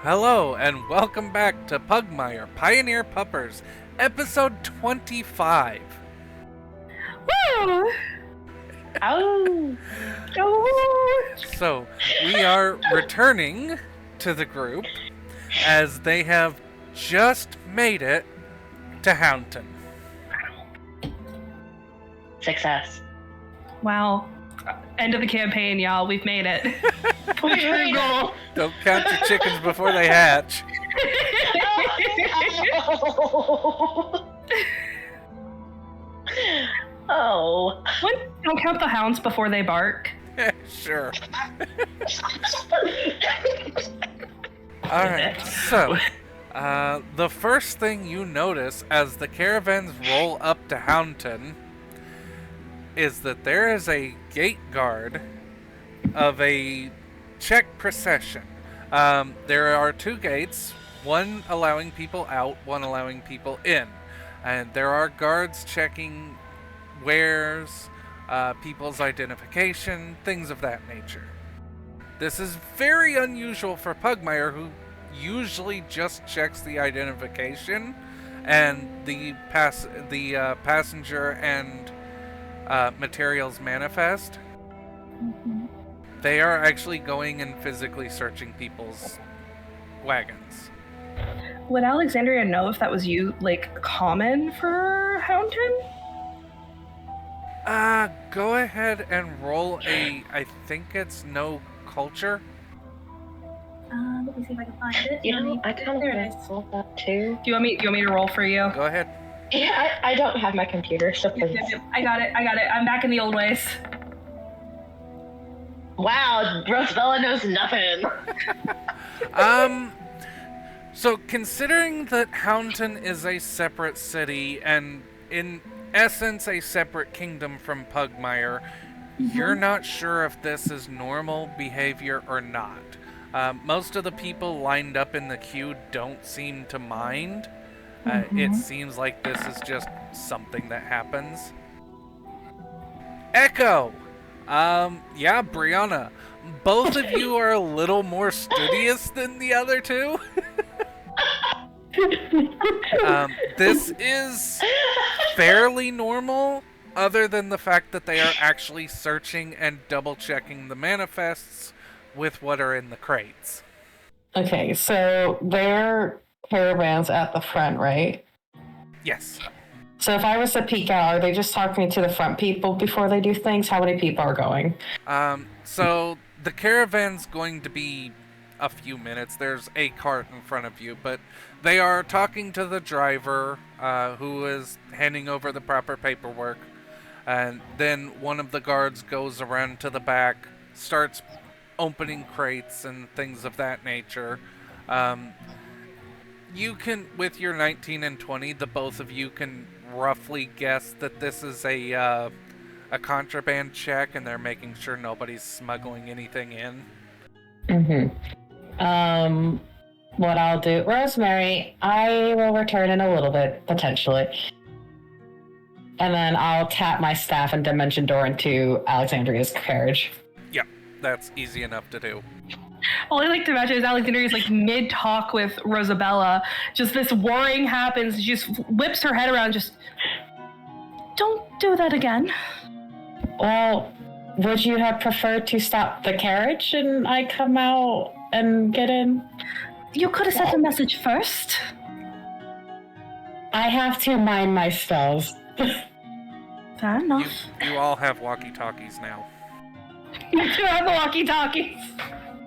Hello, and welcome back to Pugmire Pioneer Puppers, episode 25. Woo! Oh! Oh! So, we are returning to the group as they have just made it to Houndton. Success. Wow. End of the campaign, y'all. We've made it. Don't count your chickens before they hatch. Oh. What? Don't count the hounds before they bark. Sure. Alright, so, the first thing you notice as the caravans roll up to Houndton is that there is a gate guard of a check procession. There are two gates, one allowing people out, one allowing people in. And there are guards checking wares, people's identification, things of that nature. This is very unusual for Pugmire, who usually just checks the identification and the passenger and materials manifest. Mm-hmm. They are actually going and physically searching people's wagons. Would Alexandria know if that was common for Houndton? Go ahead and roll I think it's no culture. Let me see if I can find it. You know, I kind There it of is. thought that too. Do you want me to roll for you? Go ahead. Yeah, I don't have my computer, so please. Yep. I got it. I'm back in the old ways. Wow, Rosabella knows nothing. So considering that Houndton is a separate city and in essence a separate kingdom from Pugmire, you're not sure if this is normal behavior or not. Most of the people lined up in the queue don't seem to mind. It seems like this is just something that happens. Echo! Yeah, Brianna. Both of you are a little more studious than the other two. This is fairly normal, other than the fact that they are actually searching and double-checking the manifests with what are in the crates. Okay, so their caravans at the front, right? Yes. So if I was to peek out, are they just talking to the front people before they do things? How many people are going? So the caravan's going to be a few minutes. There's a cart in front of you, but they are talking to the driver, who is handing over the proper paperwork. And then one of the guards goes around to the back, starts opening crates and things of that nature. You can, with your 19 and 20, the both of you can roughly guess that this is a contraband check, and they're making sure nobody's smuggling anything in. What I'll do, Rosemary, I will return in a little bit, potentially. And then I'll tap my staff and dimension door into Alexandria's carriage. Yep, that's easy enough to do. All I like to imagine is Alexandria's mid-talk with Rosabella. Just this warring happens. She just whips her head around. Just don't do that again. Well, would you have preferred to stop the carriage and I come out and get in? You could have sent a message first. I have to mind my spells. Fair enough. You all have walkie-talkies now. You two have the walkie-talkies.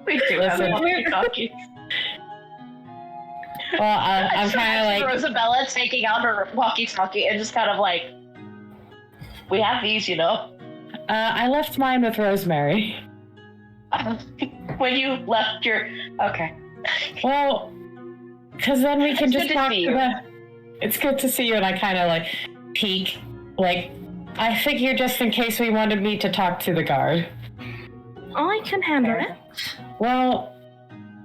We do have walkie-talkies. Well, I'm kind of like... Rosabella taking out her walkie-talkie and just kind of like, we have these, you know? I left mine with Rosemary. When you left your... Okay. Well, because then we can It's just good to talk see to you. the... It's good to see you, and I kind of peek. I figured just in case we wanted me to talk to the guard. I can handle it. Well,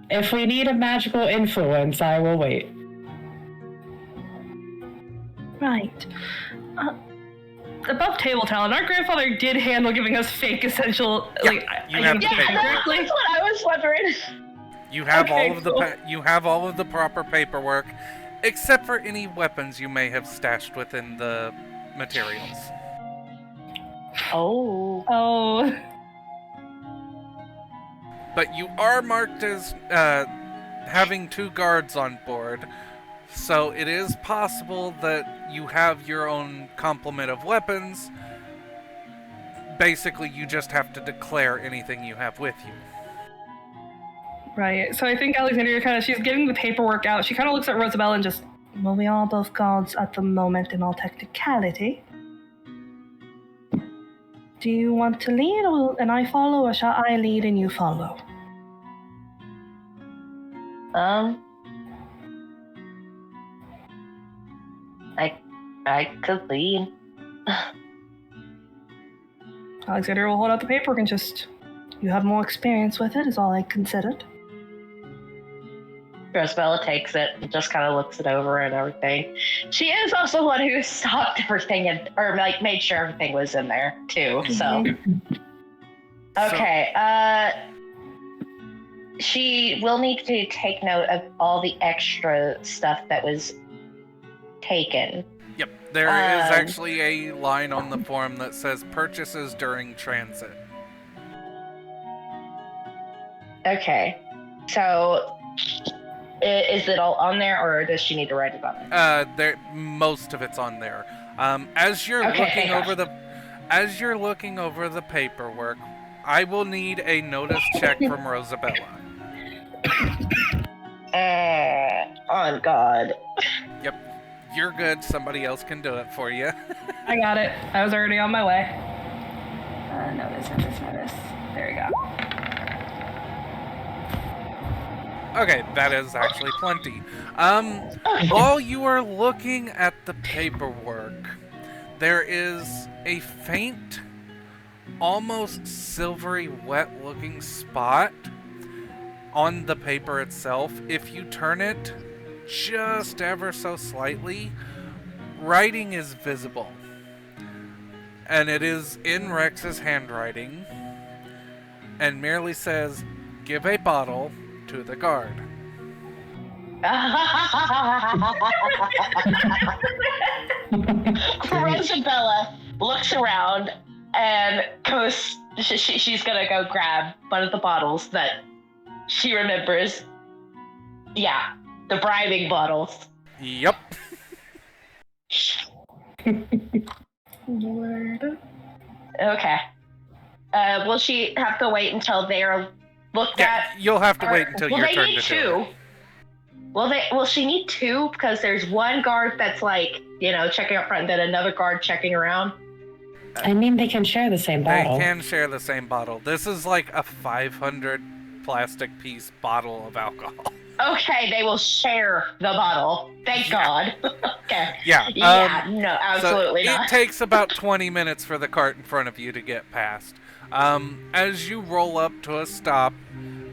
if we need a magical influence, I will wait. Right. Above table talent, our grandfather did handle giving us fake essential, Yeah, you have to identification take it. correctly. That's what I was wondering. You have Okay, all of the cool. you have all of the proper paperwork, except for any weapons you may have stashed within the materials. Oh. Oh, But you are marked as having 2 guards on board, so it is possible that you have your own complement of weapons. Basically, you just have to declare anything you have with you. right. So I think Alexandria she's getting the paperwork out. She kind of looks at Rosabella and just, well, we are both guards at the moment in all technicality. Do you want to lead and I follow, or shall I lead and you follow? I could lead. Alexandria will hold out the paperwork and just, you have more experience with it, is all I considered. Rosabella takes it and just kind of looks it over and everything. She is also the one who stopped everything or like made sure everything was in there too. So okay, she will need to take note of all the extra stuff that was taken. Yep, there is actually a line on the form that says purchases during transit. Okay, so is it all on there, or does she need to write it on there? Most of it's on there. As you're looking over the paperwork, I will need a notice check from Rosabella. On God. Yep, you're good. Somebody else can do it for you. I got it. I was already on my way. Notice. There we go. Okay, that is actually plenty. While you are looking at the paperwork, there is a faint, almost silvery, wet-looking spot on the paper itself. If you turn it just ever so slightly, writing is visible. And it is in Rex's handwriting, and merely says, "Give a bottle to the guard." Rosabella looks around and goes. She's gonna go grab one of the bottles that she remembers. Yeah, the bribing bottles. Yep. Lord. Okay. Will she have to wait until they're looked at? You'll have to wait until your turn to do it. Will she need 2? Because there's one guard that's like, checking up front, and then another guard checking around. I mean, they can share the same bottle. They can share the same bottle. This is like a 500 plastic piece bottle of alcohol. Okay, they will share the bottle. Thank God. Okay. Yeah. No, absolutely so not. It takes about 20 minutes for the cart in front of you to get past. As you roll up to a stop,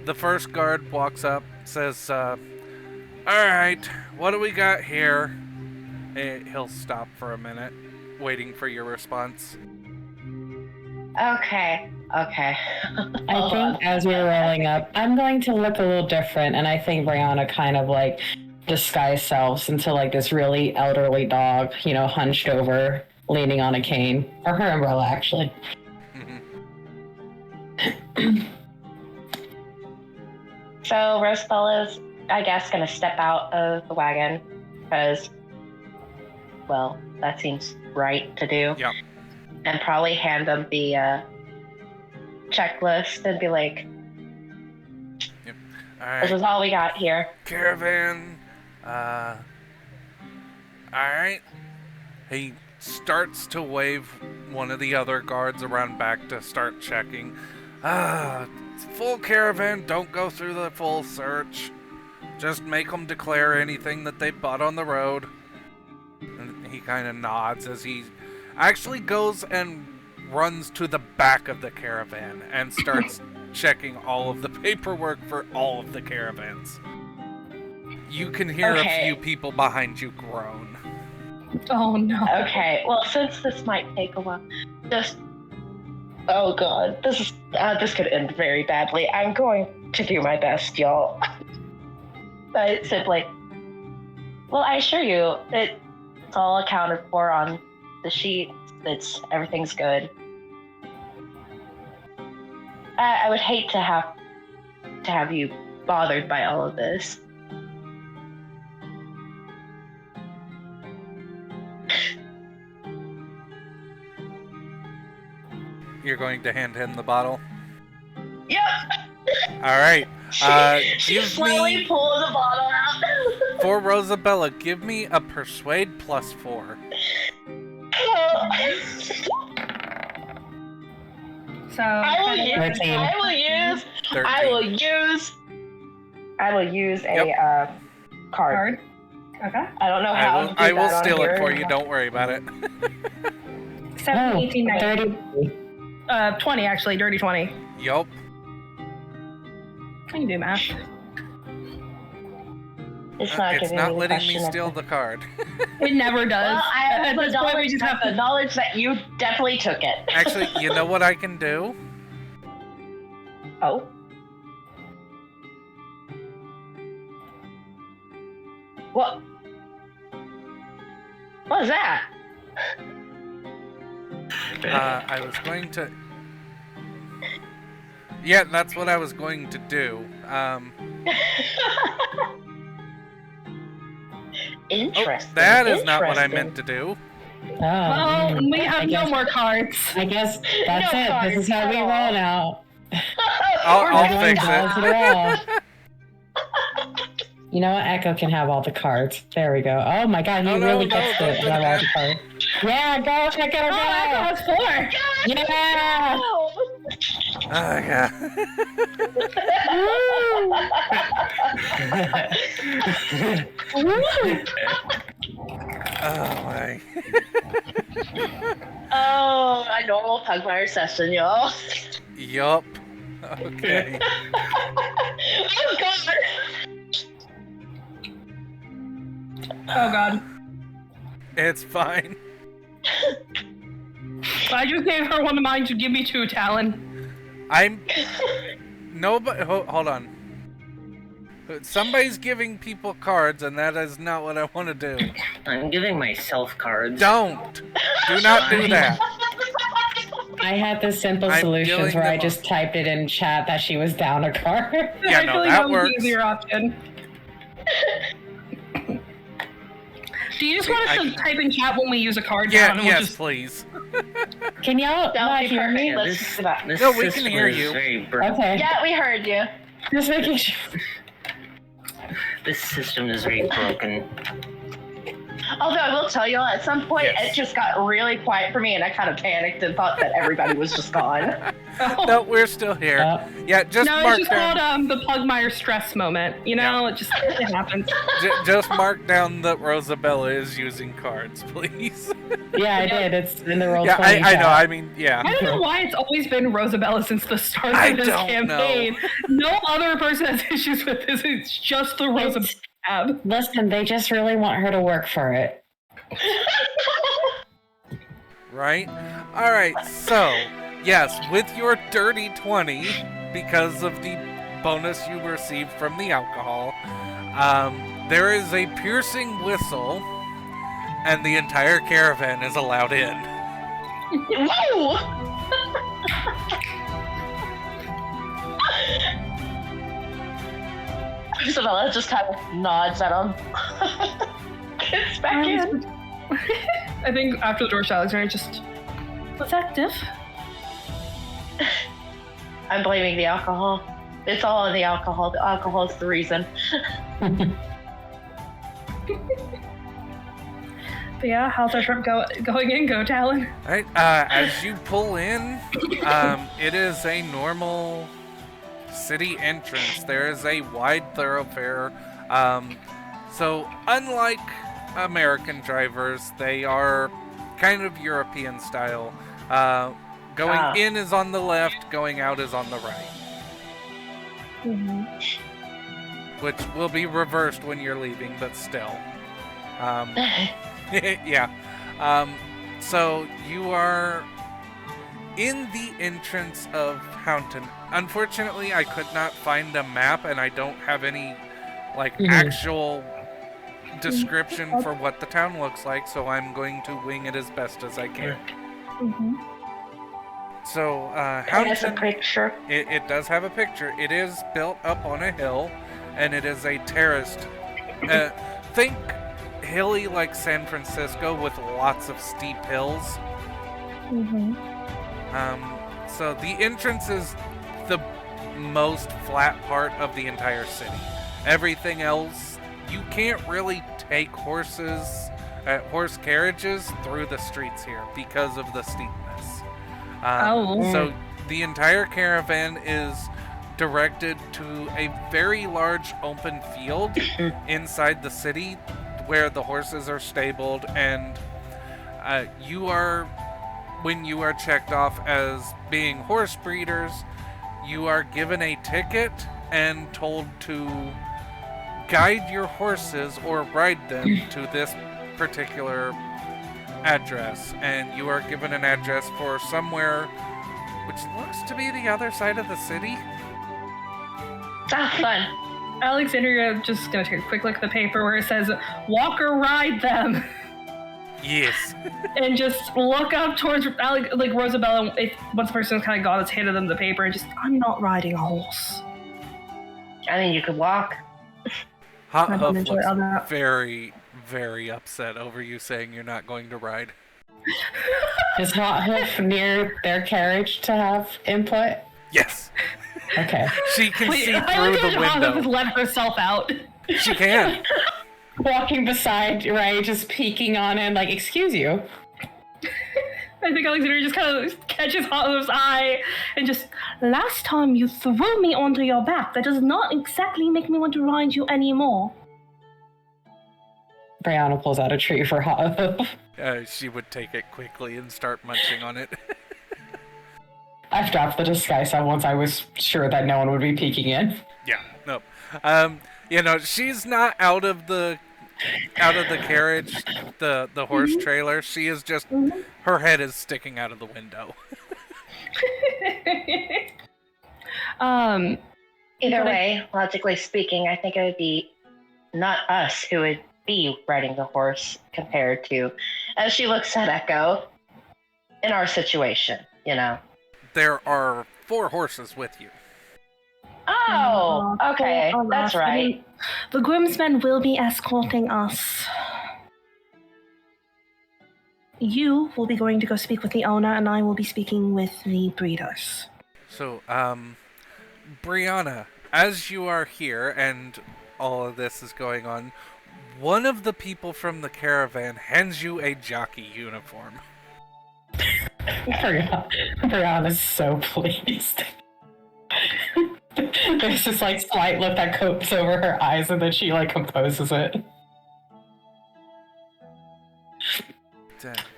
the first guard walks up, says, "Alright, what do we got here?" He'll stop for a minute, waiting for your response. Okay. I think as we're rolling up, I'm going to look a little different, and I think Brianna kind of like disguise selves into like this really elderly dog, hunched over, leaning on a cane, or her umbrella actually. So Rosabella's, I guess, gonna step out of the wagon because, well, that seems right to do. Yep. And probably hand them the checklist and be like, Yep. "This is all we got here." Caravan. Alright. He starts to wave one of the other guards around back to start checking. It's full caravan. Don't go through the full search. Just make them declare anything that they bought on the road. And he kind of nods as he actually goes and runs to the back of the caravan and starts checking all of the paperwork for all of the caravans. You can hear a few people behind you groan. Oh no. Okay, well, since this might take a while, oh God, this could end very badly. I'm going to do my best, y'all. But simply, well, I assure you, it's all accounted for on the sheet. Everything's good. I would hate to have you bothered by all of this. You're going to hand him the bottle? Yep. All right. She Give slowly me, pulls the bottle out. for Rosabella, give me a persuade +4. So I will use. 13. I will use a Yep. card. card. Okay. I don't know how. to do I will that on steal it here. for you. Don't worry about it. 7, 18, 19. 30. 20 actually, dirty 20. Yup. I can do math. It's not It's giving not me the letting me question of steal the- the card. It never does. Well, I At have this point, we just have the to. knowledge that you definitely took it. Actually, you know what I can do? Oh. What? What is that? I was going to... Yeah, that's what I was going to do. Interesting. That is not what I meant to do. Oh, Well, we have I no guess- more cards. I guess that's No it. cards This is how at we all. roll now. I'll fix Balance it. all. You know what? Echo can have all the cards. There we go. Oh my god, he Oh, no, really no, gets don't to do have all that. the cards. Yeah, go, Echo, Oh, that go! has 4. Yeah! Oh, yeah. Oh, my. Oh, a normal Pugmire session, y'all. Yup. Okay. Oh god. Oh god. It's fine. I just gave her one of mine to give me 2, Talon. I'm... Nobody... Hold on. Somebody's giving people cards, and that is not what I want to do. I'm giving myself cards. Don't! Do not do that. I had the simple I'm solutions dealing where I them just typed it in chat that she was down a card. Yeah, I no, feel like that was works. the easier option. Do you just want us to type in chat when we use a card Yeah, down and we'll yes, just... please. Can y'all That'll not be hear me? perfect. Let's This, do that. this No, we can system hear is you. very broken. Okay. Yeah, we heard you. Just making sure. This system is very broken. Although I will tell you, at some point Yes. it just got really quiet for me, and I kind of panicked and thought that everybody was just gone. No, we're still here. Yeah, just No, mark it's just down... called the Pugmire stress moment. You know, it happens. Just mark down that Rosabella is using cards, please. Yeah, I did. It's in the roll Yeah, 20 I know. chat. I mean, yeah. I don't know why it's always been Rosabella since the start I of this don't campaign. No other person has issues with this. It's just the Rosabella tab. Listen, they just really want her to work for it. Right? Alright, so, yes, with your dirty 20, because of the bonus you received from the alcohol, there is a piercing whistle, and the entire caravan is allowed in. Whoa! Isabella just kind of nods at him. Gets back in. I think after the door shut, Alexander just was active. I'm blaming the alcohol. It's all in the alcohol. The alcohol's the reason. But yeah, how's our trip going in? Go, Talon. Alright, as you pull in, it is a normal city entrance. There is a wide thoroughfare. So, unlike American drivers, they are kind of European style. Going in is on the left, going out is on the right. Which will be reversed when you're leaving, but still. Yeah. So you are in the entrance of Hountain. Unfortunately, I could not find a map, and I don't have any, actual description for what the town looks like, so I'm going to wing it as best as I can. Mm-hmm. So, It has a Hountain, picture. it does have a picture. It is built up on a hill, and it is a terraced. Think hilly like San Francisco with lots of steep hills. Mm-hmm. So the entrance is the most flat part of the entire city. Everything else, you can't really take horse carriages through the streets here because of the steepness. So the entire caravan is directed to a very large open field inside the city where the horses are stabled, and when you are checked off as being horse breeders, you are given a ticket and told to guide your horses or ride them to this particular address, and you are given an address for somewhere which looks to be the other side of the city. Ah, fun. Alexandria just gonna take a quick look at the paper where it says walk or ride them. Yes. And just look up towards Rosabella. Once the person kind of got his handed them the paper, and just, I'm not riding a horse. I mean, you could walk. Hot Huff looks very, very upset over you saying you're not going to ride. Is Hot Hoof near their carriage to have input? Yes. Okay. She can see I through like the to Hot Hoof window. has let herself out. She can. Walking beside Ray, just peeking on him, like, excuse you. I think Alexandria just kind of catches Hot Hoof's eye and just, last time you threw me onto your back. That does not exactly make me want to ride you anymore. Brianna pulls out a treat for Hot Hoof. She would take it quickly and start munching on it. I've dropped the disguise on once I was sure that no one would be peeking in. Yeah, no. She's not out of the carriage, the horse trailer. She is just, her head is sticking out of the window. Either way, logically speaking, I think it would be not us who would be riding the horse compared to, as she looks at Echo, in our situation, There are 4 horses with you. Oh, okay, that's right. I mean, the groomsmen will be escorting us. You will be going to go speak with the owner, and I will be speaking with the breeders. So, Brianna, as you are here and all of this is going on, one of the people from the caravan hands you a jockey uniform. Brianna's so pleased. There's this slight look that coats over her eyes, and then she composes it.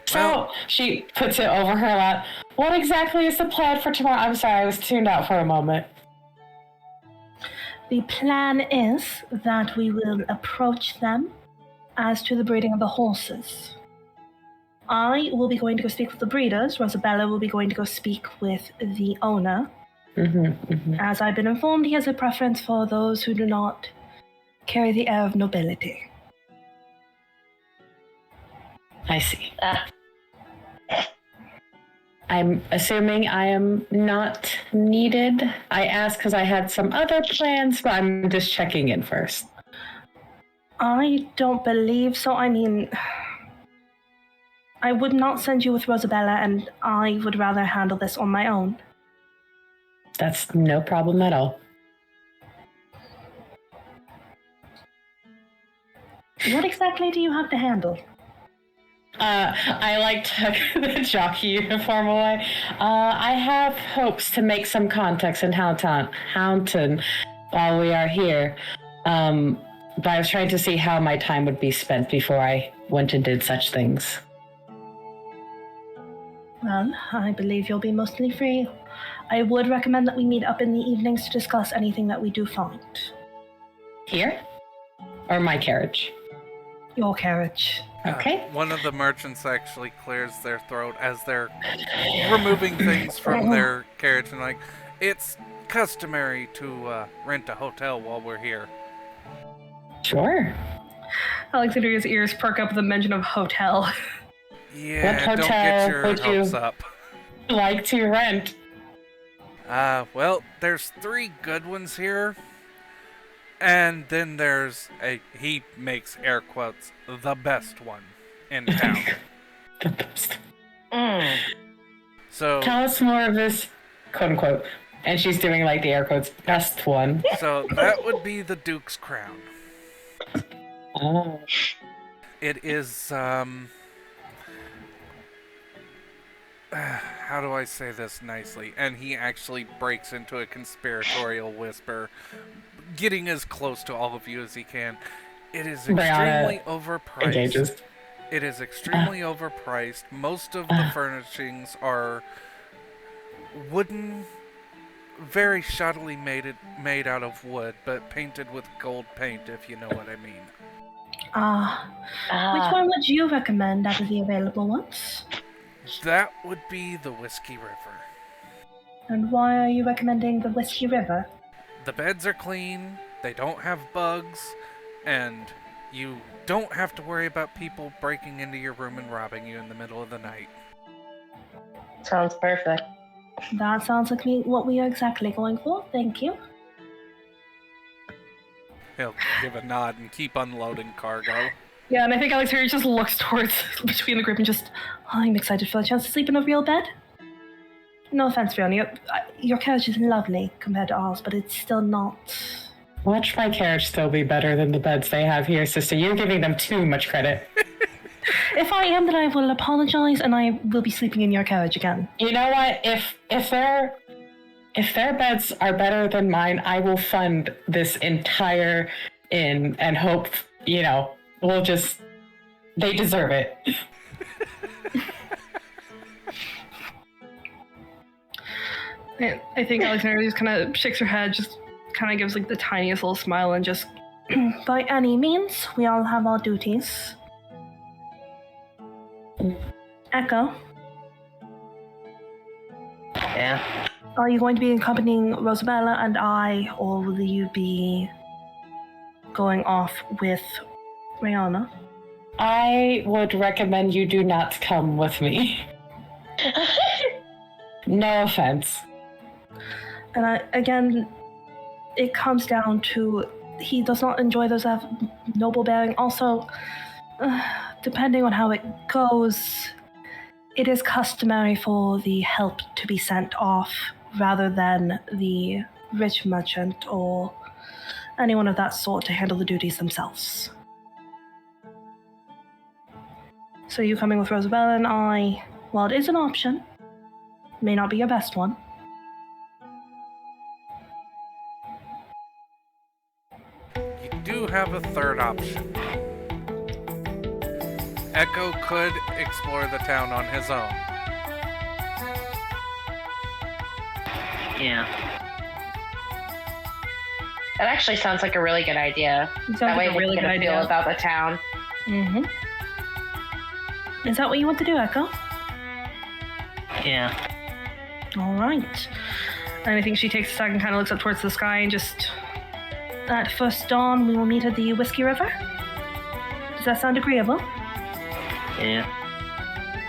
So she puts it over her lap. What exactly is the plan for tomorrow? I'm sorry, I was tuned out for a moment. The plan is that we will approach them as to the breeding of the horses. I will be going to go speak with the breeders. Rosabella will be going to go speak with the owner. As I've been informed, he has a preference for those who do not carry the air of nobility. I see. I'm assuming I am not needed. I asked because I had some other plans, but I'm just checking in first. I don't believe so. I mean, I would not send you with Rosabella, and I would rather handle this on my own. That's no problem at all. What exactly do you have to handle? I took the jockey uniform away. I have hopes to make some contacts in Hountain while we are here. But I was trying to see how my time would be spent before I went and did such things. Well, I believe you'll be mostly free. I would recommend that we meet up in the evenings to discuss anything that we do find. Here? Or my carriage? Your carriage. Okay. One of the merchants actually clears their throat as they're removing things from their carriage and like, it's customary to rent a hotel while we're here. Sure. Alexandria's ears perk up at the mention of hotel. Yeah, What don't hotel get your would you- hopes up. Like to rent. Well, there's 3 good ones here. And then there's he makes air quotes, the best one in town. The best. Mm. So, Tell us more of this, quote unquote. And she's doing like the air quotes, best one. so that would be the Duke's crown. Oh. It is, how do I say this nicely? And he actually breaks into a conspiratorial whisper, getting as close to all of you as he can. It is extremely overpriced. Engages. It is extremely overpriced. Most of the furnishings are wooden, very shoddily made out of wood, but painted with gold paint, if you know what I mean. Which one would you recommend out of the available ones? That would be the Whiskey River. And why are you recommending the Whiskey River? The beds are clean, they don't have bugs, and you don't have to worry about people breaking into your room and robbing you in the middle of the night. Sounds perfect. That sounds like what we are exactly going for. Thank you. He'll give a nod and keep unloading cargo. Yeah, and I think Alexandria just looks towards between the group and just, I'm excited for the chance to sleep in a real bed. No offense, Fiona, your carriage is lovely compared to ours, but it's still not. Watch my carriage still be better than the beds they have here, sister. You're giving them too much credit. If I am, then I will apologize, and I will be sleeping in your carriage again. You know what? If their beds are better than mine, I will fund this entire inn and hope, we'll just... They deserve it. I think Alexandria just kind of shakes her head, just kind of gives like the tiniest little smile, and just, by any means, we all have our duties. Echo, Yeah. are you going to be accompanying Rosabella and I, or will you be going off with Rihanna? I would recommend you do not come with me. No offense. And again, it comes down to he does not enjoy those of noble bearing. Also, depending on how it goes, it is customary for the help to be sent off rather than the rich merchant or anyone of that sort to handle the duties themselves. So you coming with Rosabella and I, while it is an option, may not be your best one. You do have a third option. Echo could explore the town on his own. Yeah. That actually sounds like a really good idea. Sounds That way like a really they good can feel idea. about the town. Mm-hmm. Is that what you want to do, Echo? Yeah. All right. And I think she takes a second, kind of looks up towards the sky, and just at first dawn, we will meet at the Whiskey River. Does that sound agreeable? Yeah.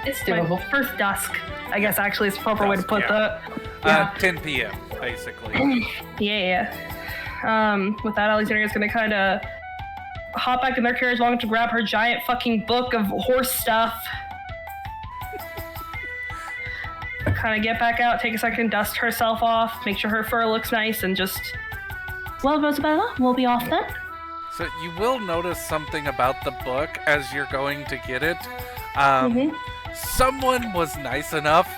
It's doable. First dusk, I guess. Actually, is the proper way to Dusk, put yeah. that. 10 p.m. basically. Yeah. With that, Alexandria's gonna kind of hop back in their carriage along to grab her giant fucking book of horse stuff. Kind of get back out, take a second, dust herself off, make sure her fur looks nice, and just... Well, Rosabella, we'll be off then. So you will notice something about the book as you're going to get it. Someone was nice enough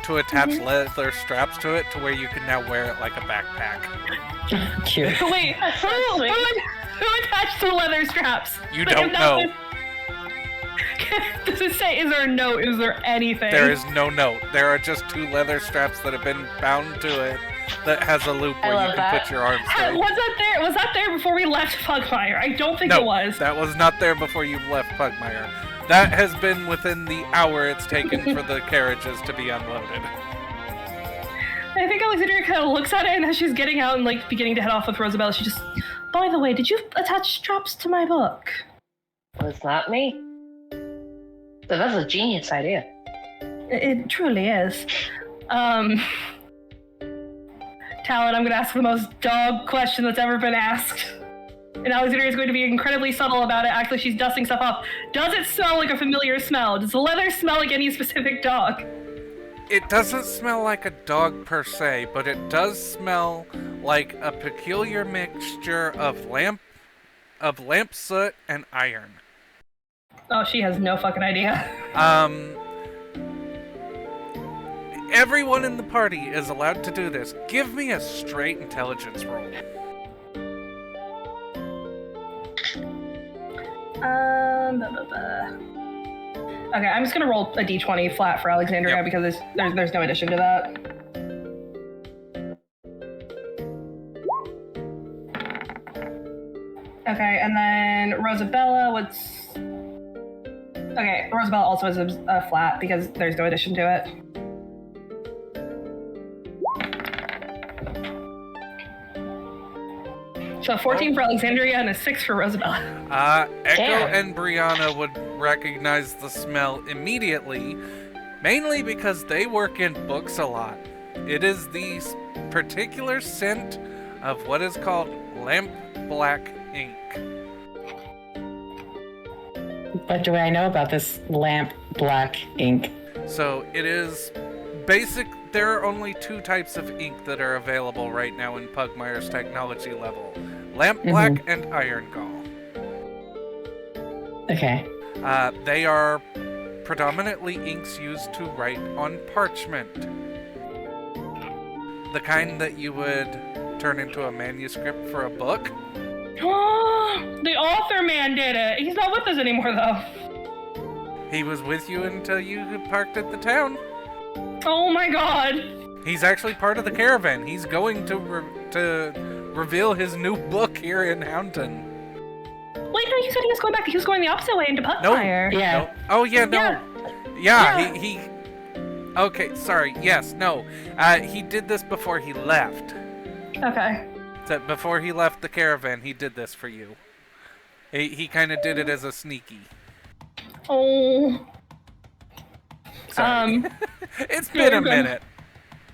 to attach leather straps to it to where you can now wear it like a backpack. Cute. Wait, who attached the leather straps? You Like, don't if that know. Does it say, is there a note? Is there anything? There is no note. There are just 2 leather straps that have been bound to it that has a loop I where you love can that. put your arms through. Was that there before we left Pugmire? I don't think No, it was. that was not there before you left Pugmire. That has been within the hour it's taken for the carriages to be unloaded. I think Alexandria kind of looks at it, and as she's getting out and like beginning to head off with Rosabella, she just, by the way, did you attach straps to my book? Was not me. So that's a genius idea. It truly is. Talon, I'm going to ask the most dog question that's ever been asked. And Alexandria is going to be incredibly subtle about it. Actually, she's dusting stuff off. Does it smell like a familiar smell? Does the leather smell like any specific dog? It doesn't smell like a dog per se, but it does smell like a peculiar mixture of lamp soot and iron. Oh, she has no fucking idea. Everyone in the party is allowed to do this. Give me a straight intelligence roll. Okay, I'm just gonna roll a d20 flat for Alexandria because there's no addition to that. Okay, and then Rosabella, Okay, Rosabella also has a flat because there's no addition to it. So 14 for Alexandria and a 6 for Rosabella. Echo Damn. and Brianna would recognize the smell immediately, mainly because they work in books a lot. It is the particular scent of what is called lamp black ink. What do I know about this lamp black ink? So it is basic. There are only two types of ink that are available right now in Pugmire's technology level: lamp black and iron gall. Okay. They are predominantly inks used to write on parchment. The kind that you would turn into a manuscript for a book. The author man did it. He's not with us anymore, though. He was with you until you parked at the town. Oh my god. He's actually part of the caravan. He's going to reveal his new book here in Houndton. Wait, no, you said he was going back. He was going the opposite way into No. Pugmire. Yeah. No. Oh, yeah, no. Yeah. He... Okay, sorry. Yes, no. He did this before he left. Okay. So before he left the caravan, he did this for you. He kind of did it as a sneaky. Oh. Sorry. It's been a good. minute.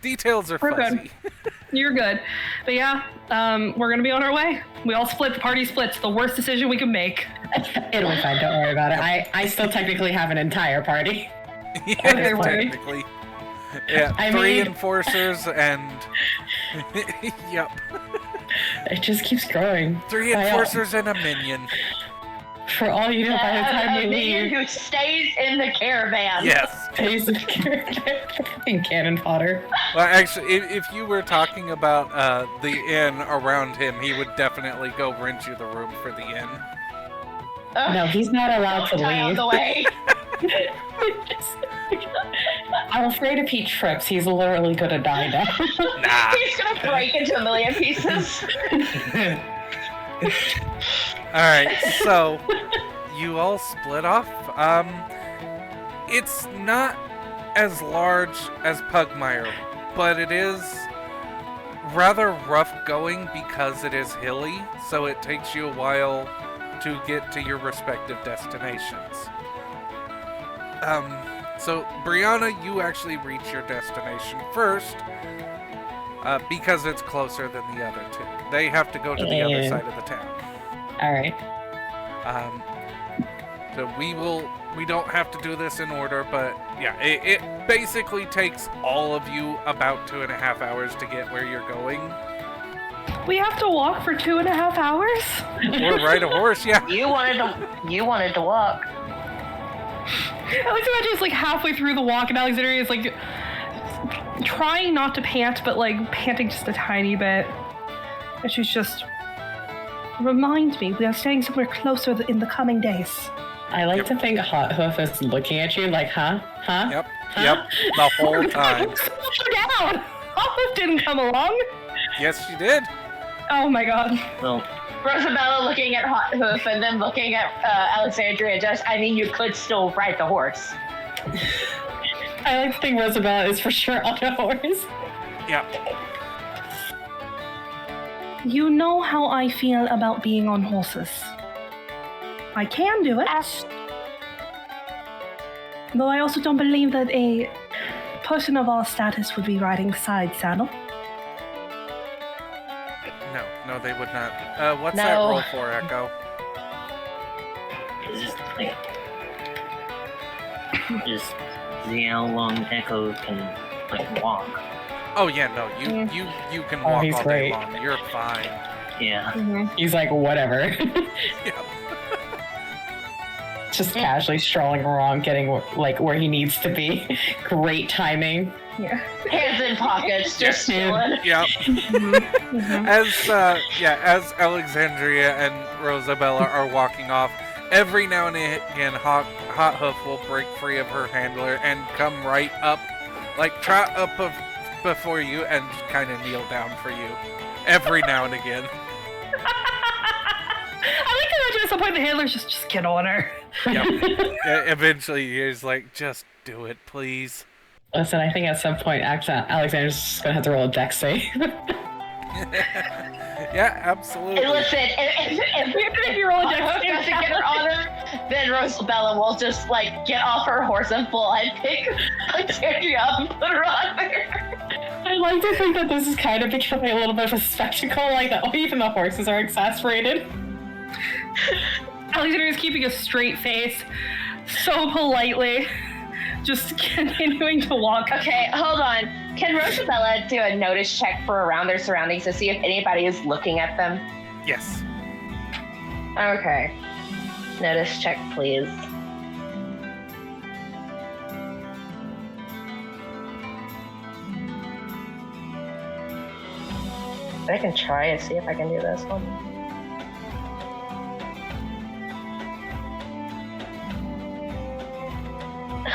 Details are We're fuzzy. good. You're good. But yeah, we're gonna be on our way. We all split. The party splits. The worst decision we can make. It'll be fine, don't worry about it. I still technically have an entire party. Yes, Okay, word. technically. Yeah, I 3 mean- enforcers and... Yep. It just keeps growing. 3 enforcers and a minion. For all you know, by the time we minion leave, who stays in the caravan. Yes. stays in fucking cannon fodder. Well, actually, if you were talking about the inn around him, he would definitely go rent you the room for the inn. No, he's not allowed to Die on leave. the way. I'm afraid if he trips, he's literally gonna die now. Nah. He's gonna break into a million pieces. Alright, so you all split off. It's not as large as Pugmire, but it is rather rough going because it is hilly, so it takes you a while to get to your respective destinations. So Brianna, you actually reach your destination first, because it's closer than the other two. They have to go to the other side of the town. Alright. So we don't have to do this in order, but yeah, it basically takes all of you about 2.5 hours to get where you're going. We have to walk for 2.5 hours? Or ride a horse, yeah. You wanted to walk. I like to imagine it's like halfway through the walk and Alexandria is like trying not to pant, but like panting just a tiny bit. And she's just, remind me, we are staying somewhere closer in the coming days. I like to think Hot Hoof is looking at you like, huh? Huh? Yep, Huh? yep, the whole time. Slow down! Hop didn't come along. Yes, she did. Oh my god. Well, Rosabella looking at Hot Hoof and then looking at Alexandria. I mean, you could still ride the horse. I like to think Rosabella is for sure on a horse. Yep. You know how I feel about being on horses. I can do it. Though I also don't believe that a person of our status would be riding side saddle. No, they would not. What's No. that roll for, Echo? it's just like. Just see how long Echo can, like, walk. Oh yeah, no, you can walk he's all day great. long. You're fine. Yeah. He's like, whatever. Yep. Just casually strolling along, getting like where he needs to be. Great timing. Yeah. Hands in pockets, just chilling. Yep. As Alexandria and Rosabella are walking off, every now and again, Hot Hoof will break free of her handler and come right up, like trot up before you and kind of kneel down for you. Every now and again. I like to imagine at some point the handler's just get on her. Yep. Eventually, he's like, just do it, please. Listen, I think at some point Alexander's just gonna have to roll a dex save. Yeah, absolutely. And listen, if you roll a Hot Hoof doesn't get her on her, then Rosabella will just like get off her horse and fly and pick Alexandria up and put her on there. I like to think that this is kind of becoming a little bit of a spectacle, like that even the horses are exasperated. Alexander is keeping a straight face, so politely, just continuing to walk. Okay, hold on. Can Rosabella do a notice check for around their surroundings to see if anybody is looking at them? Yes. Okay. Notice check, please. I can try and see if I can do this one.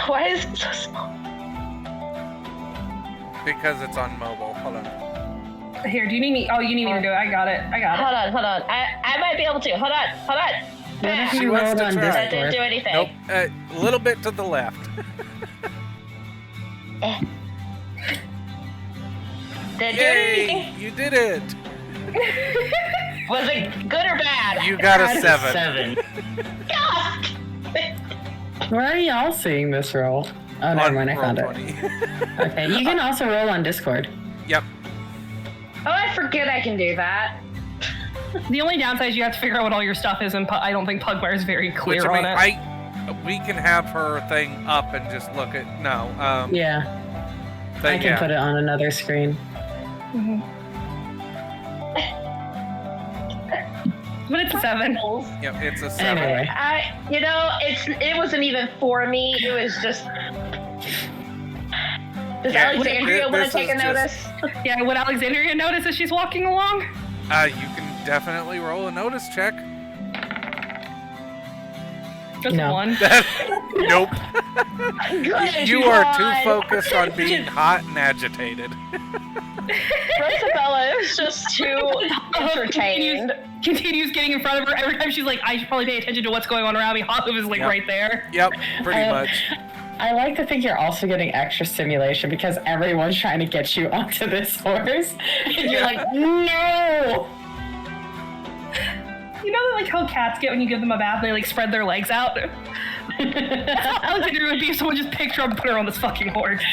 Why is it so small? Because it's on mobile. Hold on. Here, do you need me? Oh, you need me to do it. I got it. Hold on. I might be able to. Hold on. What if She you wants rolled to on try. That didn't Discord? do anything. Nope. A little bit to the left. Did it do Yay! anything? You did it. Was it good or bad? You got a 7. 7. Where are y'all seeing this roll? Oh, never mind, I Roll found 20. it. Okay, you can also roll on Discord. Yep. Oh, I forget I can do that. The only downside is you have to figure out what all your stuff is, and I don't think Pugmire is very clear Which, on I it. mean, we can have her thing up and just look at. No. Yeah, But I can yeah. put it on another screen. But it's a 7. Yep, it's a 7. Anyway, It wasn't even for me. It was just. Does Yeah, Alexandria want this to take a is notice? Yeah, would Alexandria notice as she's walking along? You can definitely roll a notice check. Just No. one. Nope. Good You are God. too focused on being hot and agitated. Rosabella is just too entertained. Continues getting in front of her. Every time she's like, I should probably pay attention to what's going on around me. Hot is like Yep. right there. Yep, pretty much. I like to think you're also getting extra stimulation because everyone's trying to get you onto this horse. And you're like, no! You know like how cats get when you give them a bath, they like spread their legs out? That's how Alexandria would be if someone just picked her up and put her on this fucking horse.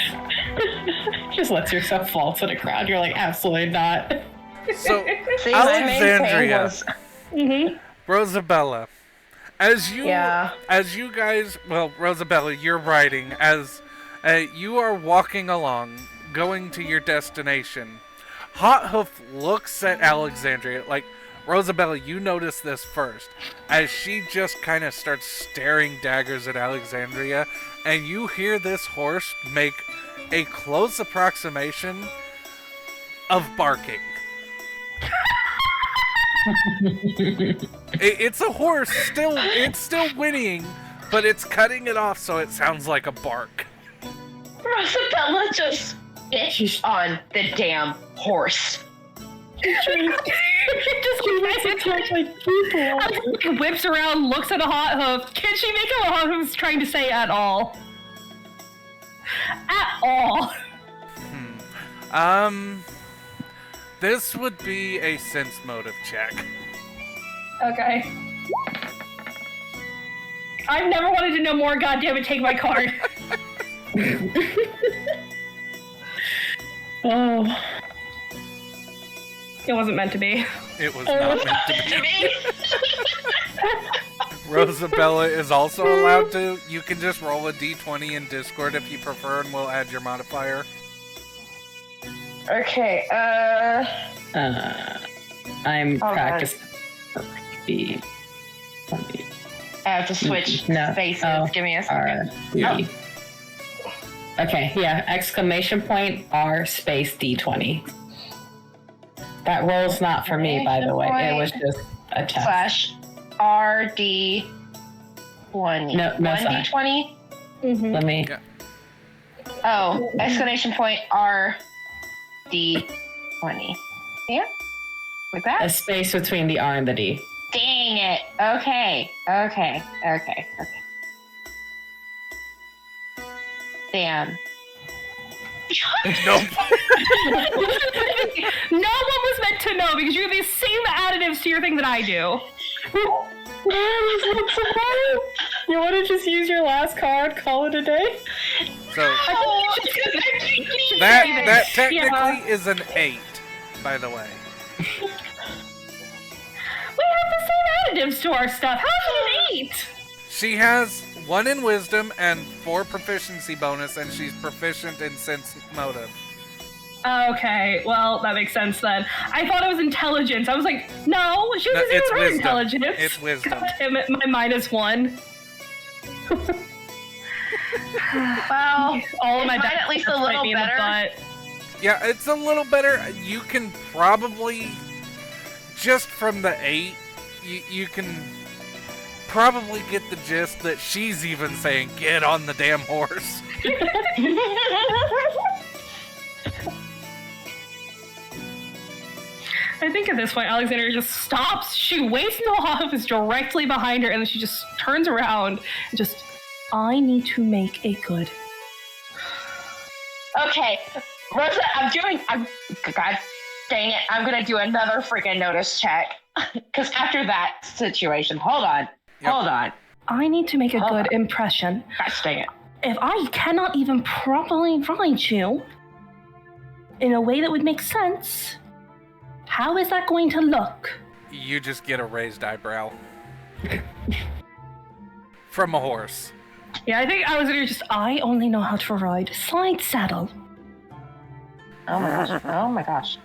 Just lets yourself fall to the ground. You're like, absolutely not. So, See, my main thing Alexandria, was- Rosabella, as you Yeah. guys, well, Rosabella, you're riding as you are walking along, going to your destination. Hot Hoof looks at Alexandria like, Rosabella, you notice this first, as she just kind of starts staring daggers at Alexandria, and you hear this horse make a close approximation of barking. It's a horse, it's still whinnying, but it's cutting it off so it sounds like a bark. Rosabella just Get on the damn horse. Just whips around, looks at a hot hoof. Can she make out what hot hoof's trying to say at all? At all. This would be a sense motive check. Okay. I've never wanted to know more. Goddammit, take my card. Oh. It wasn't meant to be. It was not meant to be. Rosabella is also allowed to. You can just roll a d20 in Discord if you prefer, and we'll add your modifier. Okay, I'm practicing. I have to switch spaces. Give me a second. Okay, yeah, exclamation point R space D20. That roll's not for me, by the way. It was just a test. / RD20. No, 1D20? Mm-hmm. Let me... Yeah. Oh, exclamation point RD20. Yeah? Like that? A space between the R and the D. Dang it. Okay. Damn. Nope. No one was meant to know because you have the same additives to your thing that I do. You want to just use your last card, call it a day? So that technically is an 8, by the way. We have the same additives to our stuff. How's it an 8? She has 1 in wisdom and 4 proficiency bonus, and she's proficient in sense motive. Okay, well, that makes sense then. I thought it was intelligence. I was like, no, she was it's her wisdom. intelligence. It's wisdom. God damn it, my -1. Well, all of my mine at least a little better. Yeah, it's a little better. You can probably, just from the 8, you can probably get the gist that she's even saying, get on the damn horse. I think at this point, Alexandria just stops. She waits until Hoff is directly behind her, and then she just turns around and just, I need to make a good. Okay, Rosa, God dang it, I'm gonna do another freaking notice check. Because after that situation, hold on. I need to make a good impression. Gosh dang it. If I cannot even properly write you in a way that would make sense, how is that going to look? You just get a raised eyebrow. From a horse. Yeah, I think I was gonna I only know how to ride side saddle. Oh my gosh.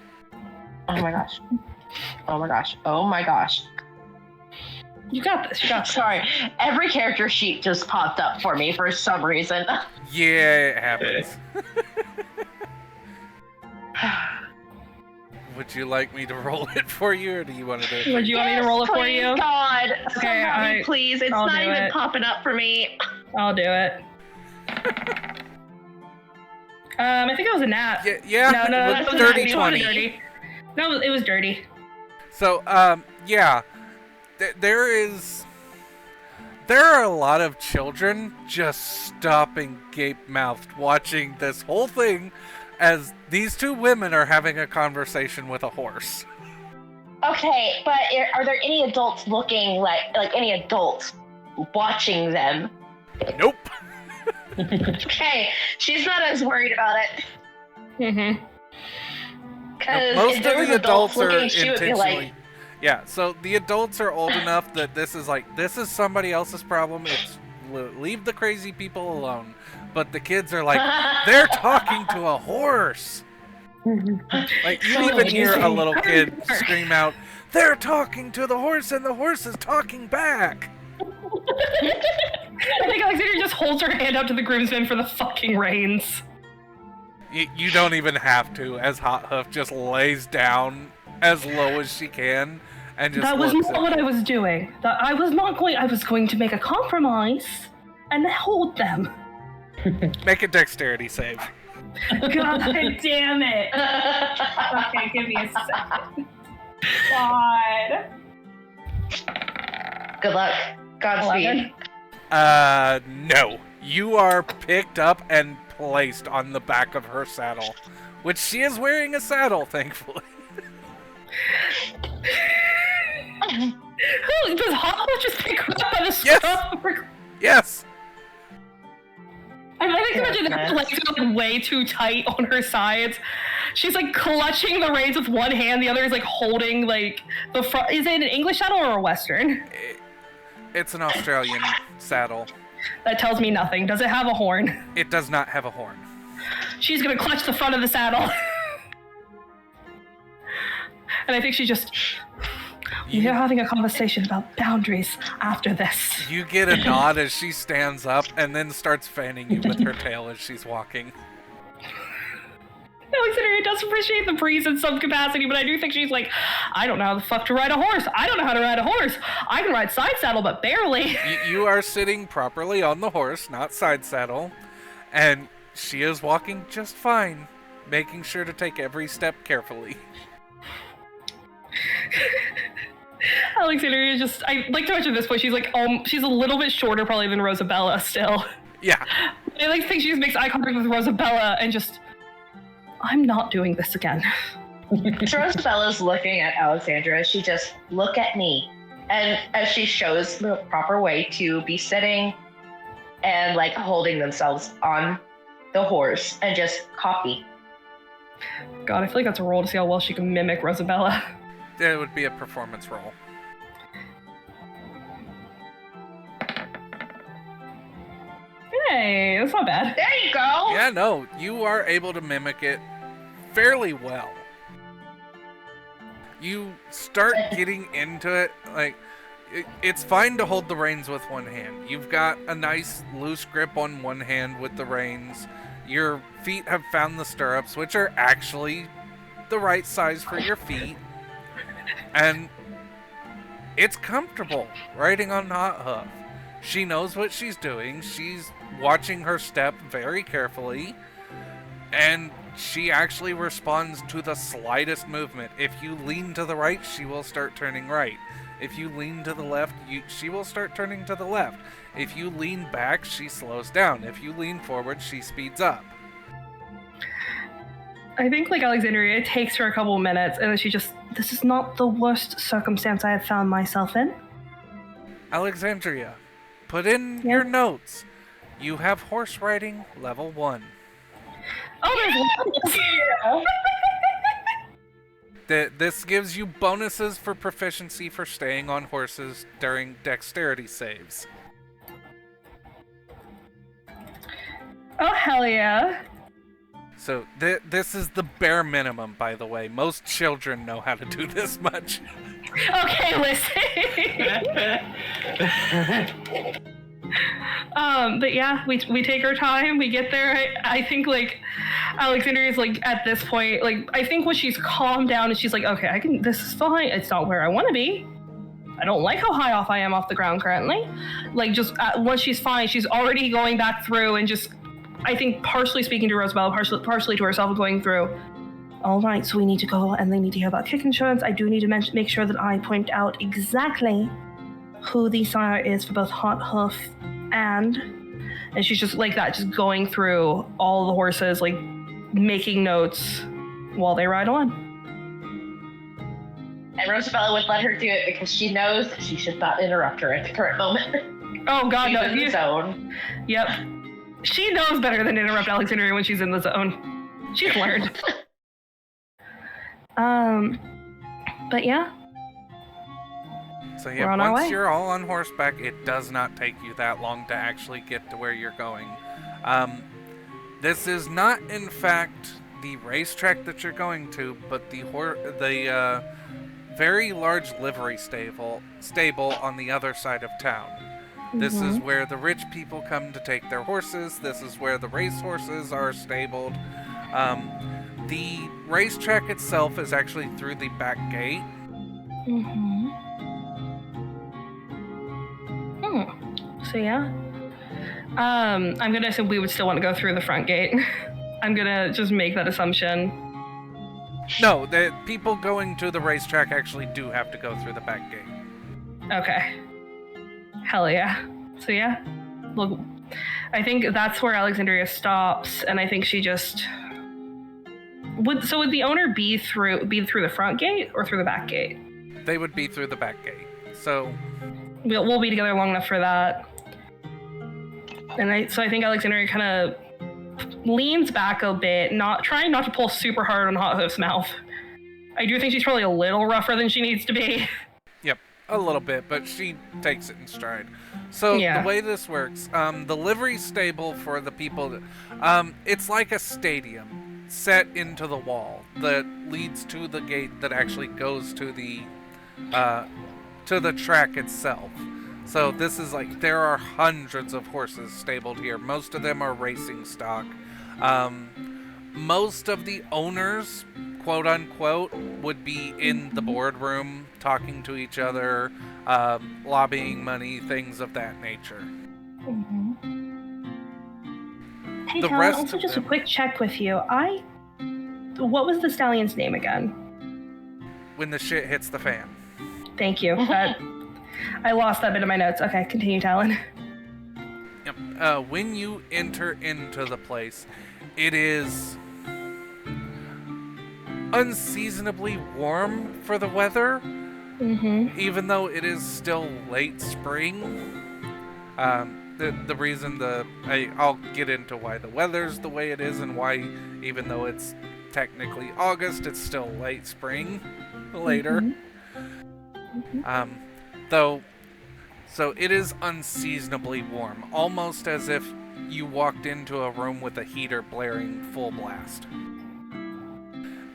You got this, Sorry, every character sheet just popped up for me for some reason. Yeah, it happens. Would you like me to roll it for you, or do you want to do it? Would you want me to roll it for you? God, Okay, please. It's I'll not do even it. popping up for me. I'll do it. I think it was a nat. Yeah, No, it it was was dirty dirty. 20. It was dirty. No, it was dirty. So, yeah, there are a lot of children just stopping gape-mouthed watching this whole thing as these two women are having a conversation with a horse. Okay, but are there any adults looking like any adults watching them? Nope. Okay, she's not as worried about it. Mm-hmm. Because Most if there of was the adults are looking, she would be intentionally... like, Yeah, so the adults are old enough that this is somebody else's problem. It's leave the crazy people alone. But the kids are like, they're talking to a horse. Like, you even hear a little kid scream out, they're talking to the horse and the horse is talking back. I think Alexandria just holds her hand out to the groomsmen for the fucking reins. You don't even have to, as Hot Hoof just lays down as low as she can and just That was looks not at what I was doing. I was going to make a compromise and hold them. Make a dexterity save. God damn it. Okay, give me a second. God. Good luck. Godspeed. 11. No. You are picked up and placed on the back of her saddle, which she is wearing a saddle, thankfully. Does Hollow just pick her up by the Yes. scruff? Yes. And I think imagine that her legs are like way too tight on her sides. She's like clutching the reins with one hand, the other is like holding like the front. Is it an English saddle or a Western? It's an Australian saddle. That tells me nothing. Does it have a horn? It does not have a horn. She's gonna clutch the front of the saddle. And I think she just... We're having a conversation about boundaries after this. You get a nod as she stands up and then starts fanning you with her tail as she's walking. Alexandria does appreciate the breeze in some capacity, but I do think she's like, I don't know how the fuck to ride a horse. I don't know how to ride a horse. I can ride side saddle, but barely. You are sitting properly on the horse, not side saddle, and she is walking just fine, making sure to take every step carefully. Alexandria just, I like to mention this point, she's like, she's a little bit shorter probably than Rosabella still. Yeah. I like to think she just makes eye contact with Rosabella and just, I'm not doing this again. Rosabella's looking at Alexandra. She just, look at me. And as she shows the proper way to be sitting and like holding themselves on the horse and just copy. God, I feel like that's a roll to see how well she can mimic Rosabella. It would be a performance roll. Hey, that's not bad. There you go. Yeah, no, you are able to mimic it fairly well. You start getting into it, like, it's fine to hold the reins with one hand. You've got a nice loose grip on one hand with the reins. Your feet have found the stirrups, which are actually the right size for your feet. And it's comfortable riding on Hot Hoof. She knows what she's doing. She's watching her step very carefully. And she actually responds to the slightest movement. If you lean to the right, she will start turning right. If you lean to the left, she will start turning to the left. If you lean back, she slows down. If you lean forward, she speeds up. I think, like Alexandria, it takes her a couple of minutes, and then she just, this is not the worst circumstance I have found myself in. Alexandria, put in your notes. You have horse riding level 1. Oh, there's This gives you bonuses for proficiency for staying on horses during dexterity saves. Oh, hell yeah. So this is the bare minimum, by the way. Most children know how to do this much. Okay, listen. But yeah, we take our time. We get there. I think like Alexandria is like at this point, like I think when she's calmed down and she's like, okay, this is fine. It's not where I want to be. I don't like how high off I am off the ground currently. Like just once she's fine, she's already going back through and just, I think partially speaking to Rosabella, partially to herself, going through. All right, so we need to go and they need to hear about kick insurance. I do need to make sure that I point out exactly who the sire is for both Hot Hoof and she's just like that, just going through all the horses, like making notes while they ride on. And Rosabella would let her do it because she knows that she should not interrupt her at the current moment. Oh God, she's no! in the zone. Yep, she knows better than to interrupt Alexandria when she's in the zone. She's learned. But yeah. So yeah, once you're all on horseback, it does not take you that long to actually get to where you're going. This is not, in fact, the racetrack that you're going to, but the very large livery stable on the other side of town. Mm-hmm. This is where the rich people come to take their horses. This is where the race horses are stabled. The racetrack itself is actually through the back gate. So yeah. I'm gonna assume we would still want to go through the front gate. I'm gonna just make that assumption. No, the people going to the racetrack actually do have to go through the back gate. Okay. Hell yeah. So yeah, look, I think that's where Alexandria stops, and I think she just would the owner be through the front gate or through the back gate? They would be through the back gate. So we'll be together long enough for that. And I think Alexandria kind of leans back a bit, trying not to pull super hard on Hot Hoof's mouth. I do think she's probably a little rougher than she needs to be. Yep, a little bit, but she takes it in stride. So Yeah. The way this works, the livery stable for the people, it's like a stadium set into the wall that leads to the gate that actually goes to the track itself. So this is like, there are hundreds of horses stabled here. Most of them are racing stock. Most of the owners, quote unquote, would be in the boardroom talking to each other, lobbying money, things of that nature. Mm-hmm. Hey, The Talon, rest also of just them- a quick check with you. What was the stallion's name again? When the shit hits the fan. Thank you. I lost that bit of my notes. Okay, continue, Talon. Yep. When you enter into the place, it is unseasonably warm for the weather, Mm-hmm. even though it is still late spring. The reason I'll get into why the weather's the way it is and why, even though it's technically August, it's still late spring later. Mm-hmm. So it is unseasonably warm, almost as if you walked into a room with a heater blaring full blast.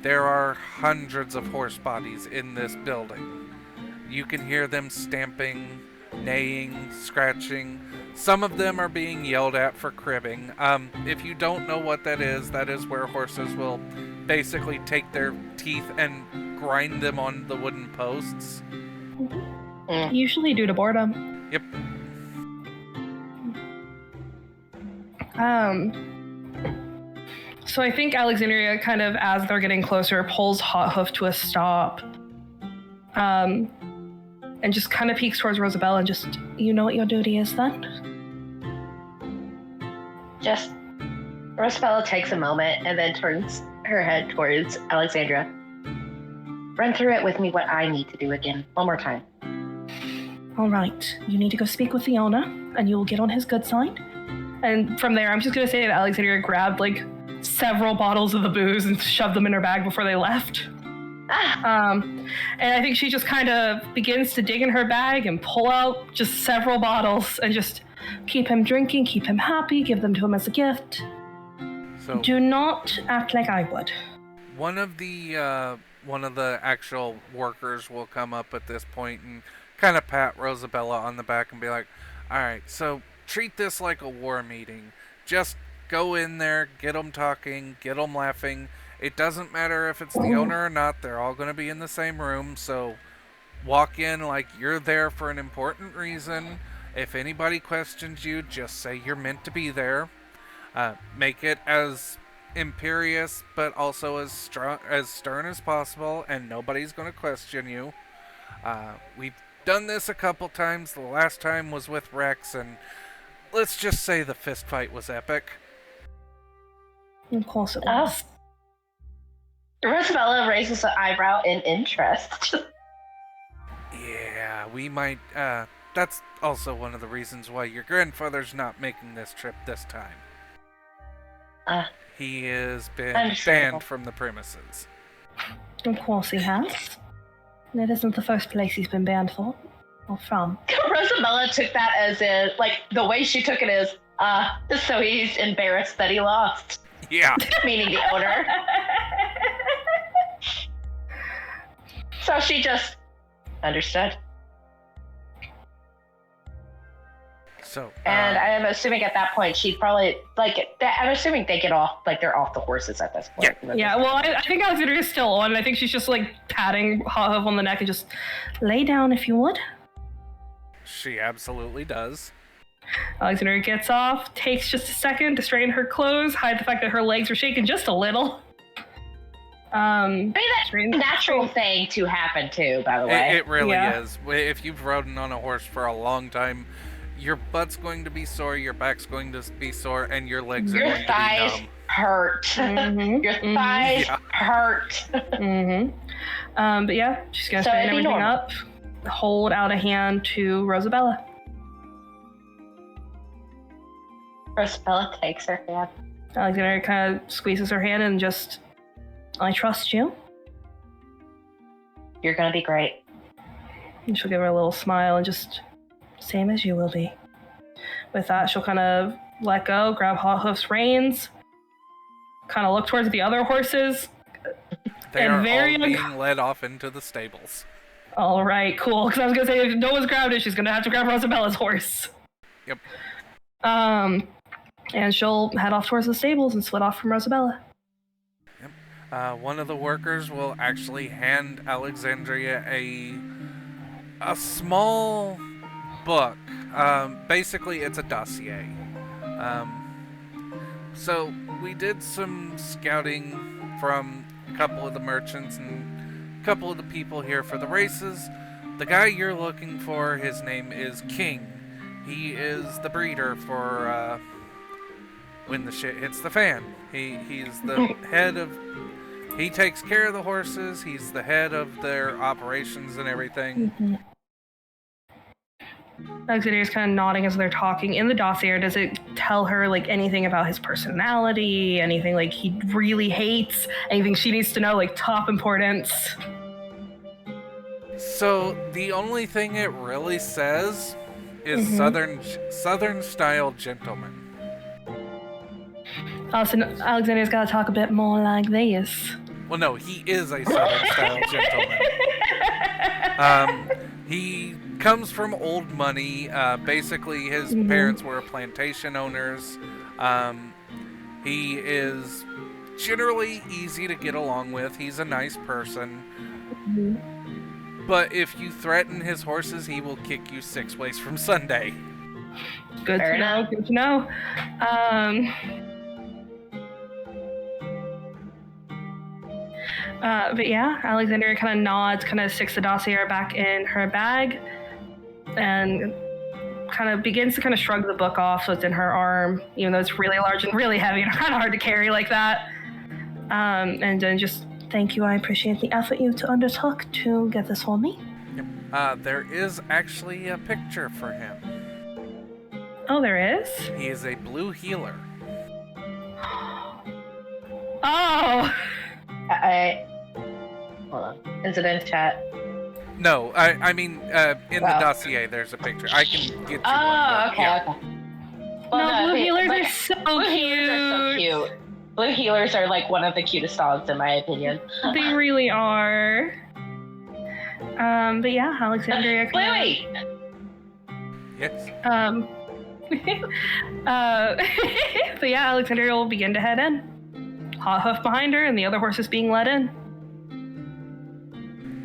There are hundreds of horse bodies in this building. You can hear them stamping, neighing, scratching. Some of them are being yelled at for cribbing. If you don't know what that is where horses will basically take their teeth and grind them on the wooden posts. Usually due to boredom. Yep. So I think Alexandria kind of, as they're getting closer, pulls Hot Hoof to a stop. And just kind of peeks towards Rosabella and just, You know what your duty is then? Just Rosabella takes a moment and then turns her head towards Alexandra. Run through it with me what I need to do again. One more time. All right. You need to go speak with the owner, and you will get on his good side. and from there, I'm just gonna say that Alexandria grabbed like several bottles of the booze and shoved them in her bag before they left. And I think she just kind of begins to dig in her bag and pull out just several bottles and just Keep him drinking, keep him happy, give them to him as a gift. So Do not act like I would. one of the actual workers will come up at this point and kind of pat Rosabella on the back and be like, "All right, so treat this like a war meeting. Just go in there, get them talking, get them laughing. It doesn't matter if it's the owner or not. They're all going to be in the same room. So walk in like you're there for an important reason. If anybody questions you, just say you're meant to be there. Make it as imperious, but also as stern as possible, and nobody's going to question you. We've done this a couple times. The last time was with Rex, and let's just say the fist fight was epic." Of course it was. Rosabella raises an eyebrow in interest. Yeah, we might. That's also one of the reasons why your grandfather's not making this trip this time. He has been Understandable. banned from the premises. Of course he has. It isn't the first place he's been banned for. Or from. Rosabella took that as in, like, the way she took it is, so he's embarrassed that he lost. Yeah. Meaning the owner. So she just understood. So. And I am assuming at that point she'd probably, I'm assuming they get off, they're off the horses at this point. Yeah, well, I think Alexandria's still on, and I think she's just like patting Hot Hoof on the neck and just Lay down if you would. She absolutely does. Alexandria gets off, takes just a second to straighten her clothes, hide the fact that her legs are shaking just a little. I mean, that's a natural thing to happen too, by the way. It really is. If you've ridden on a horse for a long time, your butt's going to be sore, your back's going to be sore, and your legs are going to be numb. Your thighs hurt. Mm-hmm. Your thighs hurt. But yeah, she's gonna straighten everything up, hold out a hand to Rosabella. Rosabella takes her hand. Alexandria kind of squeezes her hand and just, I trust you. You're gonna be great. And she'll give her a little smile and just, same as you will be. With that, she'll kind of let go, grab Hot Hoof's reins, kind of look towards the other horses. They are all being led off into the stables. All right, cool. Because I was going to say, if no one's grabbed it, she's going to have to grab Rosabella's horse. Yep. And she'll head off towards the stables and split off from Rosabella. Yep. One of the workers will actually hand Alexandria a small book. Basically, it's a dossier. So we did some scouting from a couple of the merchants and a couple of the people here for the races. The guy you're looking for, his name is King. He is the breeder for when the shit hits the fan. He's the head of... He takes care of the horses. He's the head of their operations and everything. Mm-hmm. Alexandria's kind of nodding as they're talking. In the dossier, does it tell her like anything about his personality, anything like he really hates, anything she needs to know, like top importance? So the only thing it really says is southern style gentleman. Oh, so Alexandria's got to talk a bit more like this. Well, no, he is a southern style gentleman. He comes from old money. Basically, his parents were plantation owners. He is generally easy to get along with. He's a nice person. But if you threaten his horses, he will kick you 6 ways from Sunday. Good to know. Good to know. But yeah, Alexandria kind of nods, kind of sticks the dossier back in her bag, and kind of begins to kind of shrug the book off so it's in her arm, even though it's really large and really heavy and kind of hard to carry like that. And then just, thank you, I appreciate the effort you undertook to get this for me. Yep. There is actually a picture for him. Oh, there is? He is a blue healer. Oh! Hold on. Is it in chat? No, I mean, in the dossier, there's a picture. I can get you one. Oh, okay, yeah. okay. Well, no, blue healers are so blue cute. Healers are so cute. Blue healers are like one of the cutest dogs, in my opinion. They really are. But yeah, Alexandria. Wait. Yes. But yeah, Alexandria will begin to head in. Hot Hoof behind her, and the other horses being led in.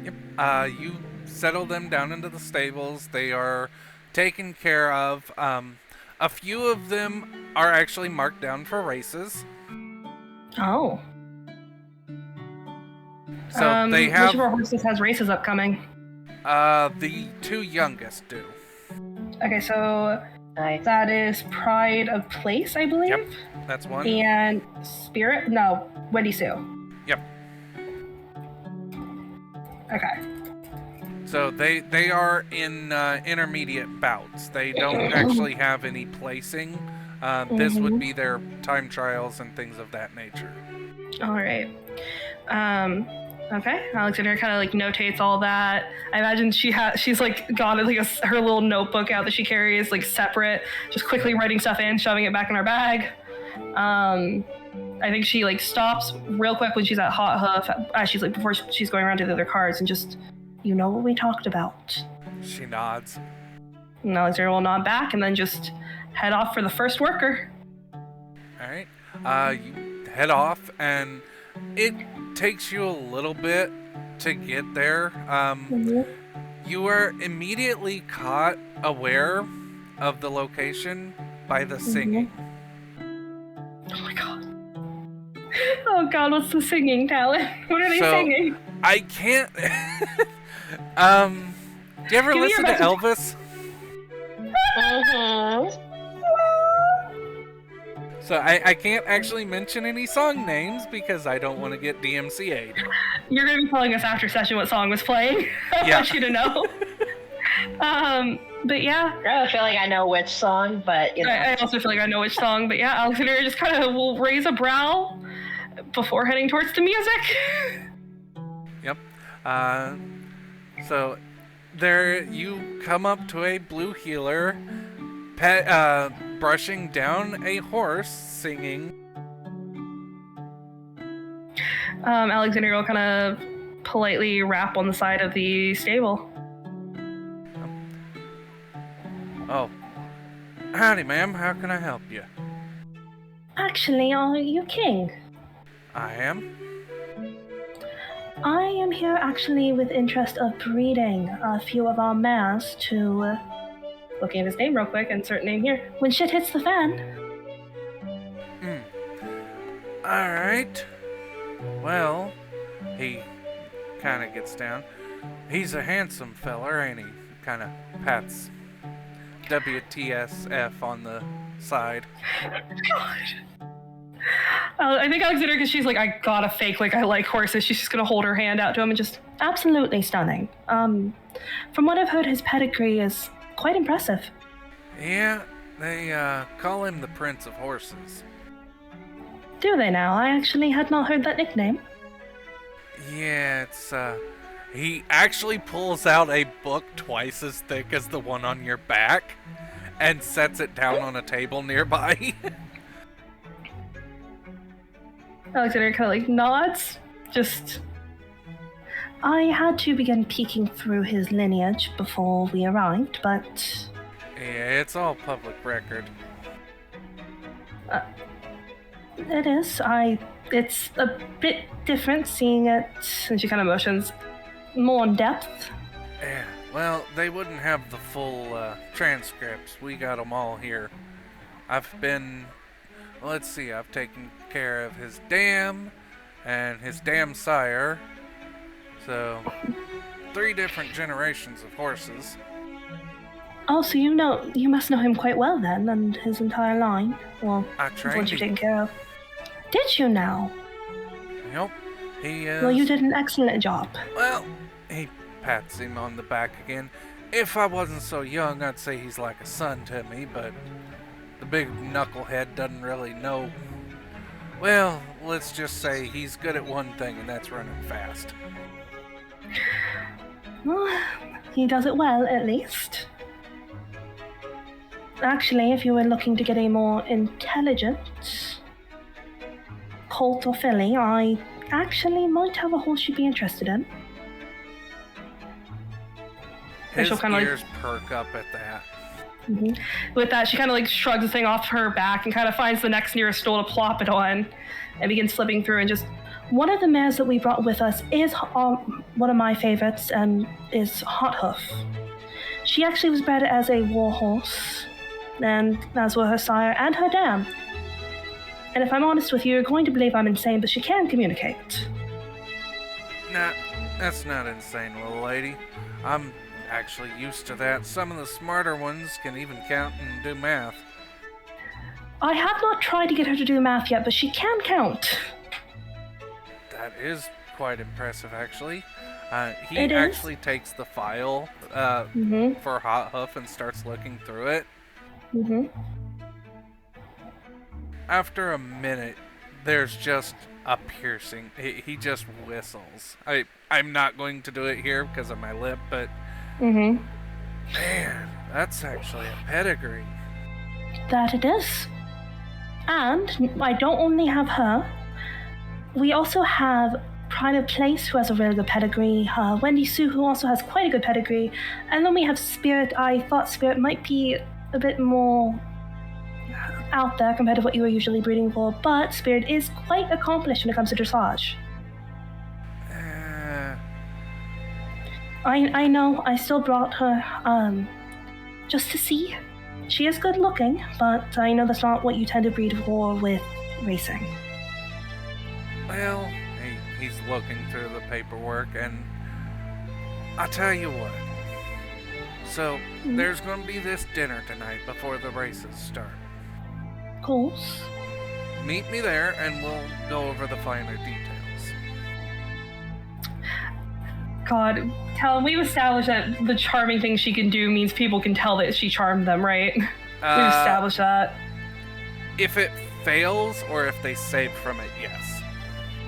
Yep. You settle them down into the stables. They are taken care of. A few of them are actually marked down for races. Oh. So they have. Which of our horses has races upcoming? The 2 youngest do. Okay, so that is Pride of Place, I believe. Yep, that's one. And Spirit? No, Wendy Sue. Yep. Okay. So they are in intermediate bouts. They don't actually have any placing. This would be their time trials and things of that nature. All right. Okay. Alexandria kind of like notates all that. I imagine she's like got like her little notebook out that she carries like separate, just quickly writing stuff in, shoving it back in her bag. I think she like stops real quick when she's at Hot Hoof, she's like before she's going around to the other cards, and just, you know what we talked about. She nods. And Alexandria will nod back and then just head off for the first worker. All right. You head off, and it takes you a little bit to get there. You are immediately caught aware of the location by the singing. Oh my god. Oh god, what's the singing, Talon? What are they singing? I can't. Do you ever Give me listen your to message. Elvis? Mm-hmm. So I can't actually mention any song names because I don't want to get DMCA'd. You're gonna be telling us after session what song was playing. I Yeah. want you to know. But yeah, I feel like I know which song, but you know. I also feel like I know which song. But yeah, Alexandria just kind of will raise a brow before heading towards the music. Yep. So there you come up to a blue healer brushing down a horse singing. Alexandria will kind of politely rap on the side of the stable. Oh. Howdy, ma'am. How can I help you? Actually, are you king? I am. I am here actually with interest of breeding a few of our mares to, Looking at his name real quick, insert name here. when shit hits the fan. Alright. Well, he kind of gets down. He's a handsome feller, ain't he? Kind of pats WTSF on the side. I think Alexandria, because she's like, I gotta fake like I like horses. She's just gonna hold her hand out to him and just. Absolutely stunning. From what I've heard, his pedigree is quite impressive. Yeah, they call him the Prince of Horses. Do they now? I actually had not heard that nickname. Yeah, it's he actually pulls out a book twice as thick as the one on your back and sets it down on a table nearby. Alexandria kind of like nods. Just. I had to begin peeking through his lineage before we arrived, but Yeah, it's all public record. it is. It's a bit different seeing it, And she kind of motions. more in depth. Yeah, well, they wouldn't have the full transcripts. We got them all here. I've taken care of his dam and his dam sire. So, 3 different generations of horses. Oh, so you must know him quite well then, and his entire line. Well, I the trained ones you've him. taken care of. Did you now? Yep, he is... Well, you did an excellent job. Well, he pats him on the back again. If I wasn't so young, I'd say he's like a son to me, but the big knucklehead doesn't really know. Well, let's just say he's good at one thing, and that's running fast. Well, he does it well, at least. Actually, if you were looking to get a more intelligent colt or filly, I actually might have a horse you'd be interested in. And His she'll kinda, like- ears perk up at that. With that, she kind of like shrugs the thing off her back and kind of finds the next nearest stool to plop it on and begins flipping through and just. One of the mares that we brought with us is one of my favorites and is Hot Hoof. She actually was bred as a war horse, and as were her sire and her dam. And if I'm honest with you, you're going to believe I'm insane, but she can communicate. Nah, that's not insane, little lady. I'm actually used to that. Some of the smarter ones can even count and do math. I have not tried to get her to do math yet, but she can count. That is quite impressive, actually. He It is. actually takes the file for Hot Hoof and starts looking through it. After a minute, there's just a piercing. He just whistles. I'm not going to do it here because of my lip, but man, that's actually a pedigree. That it is. And I don't only have her. We also have Pride of Place, who has a really good pedigree. Wendy Sue, who also has quite a good pedigree. And then we have Spirit. I thought Spirit might be a bit more out there compared to what you were usually breeding for, but Spirit is quite accomplished when it comes to dressage. I know, I still brought her, just to see. She is good looking, but I know that's not what you tend to breed for with racing. Well, he's looking through the paperwork, and I'll tell you what. So, there's going to be this dinner tonight before the races start. Of course. Meet me there, and we'll go over the finer details. God, Talon, we've established that the charming thing she can do means people can tell that she charmed them, right? We've established that. If it fails, or if they save from it, yes.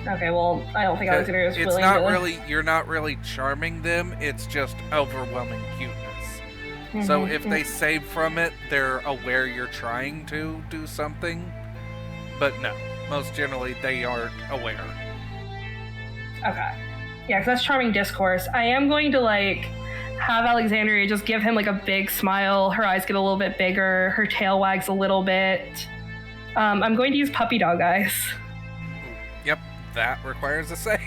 Okay, well, I don't think Alexandria is willing to... You're not really charming them, it's just overwhelming cuteness. So if they save from it, they're aware you're trying to do something. But no, most generally they aren't aware. Okay. Yeah, because that's charming discourse. I am going to, have Alexandria just give him, a big smile. Her eyes get a little bit bigger. Her tail wags a little bit. I'm going to use puppy dog eyes. Yep, that requires a save.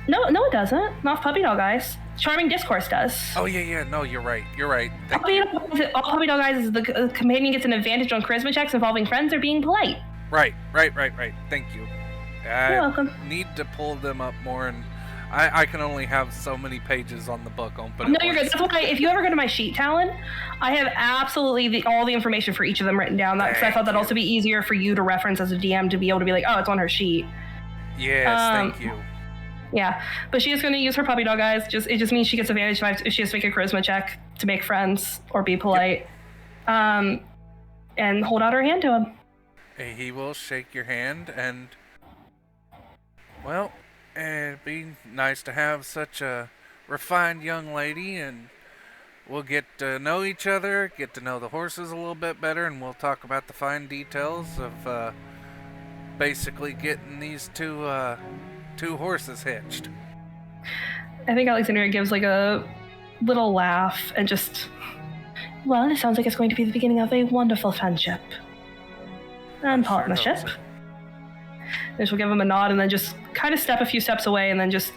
No, it doesn't. Not puppy dog eyes. Charming discourse does. Oh, yeah, no, you're right. All puppy dog eyes is the companion gets an advantage on charisma checks involving friends or being polite. Right. Thank you. You're welcome. Need to pull them up more, and I can only have so many pages on the book. But no, you're good. That's why if you ever go to my sheet, Talon, I have absolutely all the information for each of them written down. Because I thought that'd also be easier for you to reference as a DM to be able to be like, oh, it's on her sheet. Yes, thank you. Yeah, but she is going to use her puppy dog eyes. It just means she gets advantage if she has to make a charisma check to make friends or be polite. Yep. And hold out her hand to him. He will shake your hand, and well, it'd be nice to have such a refined young lady, and we'll get to know each other, get to know the horses a little bit better, and we'll talk about the fine details of basically getting these two horses hitched. I think Alexandria gives a little laugh and just... Well, it sounds like it's going to be the beginning of a wonderful friendship. And partnership. Sure. And she'll give him a nod and then just kind of step a few steps away and then just...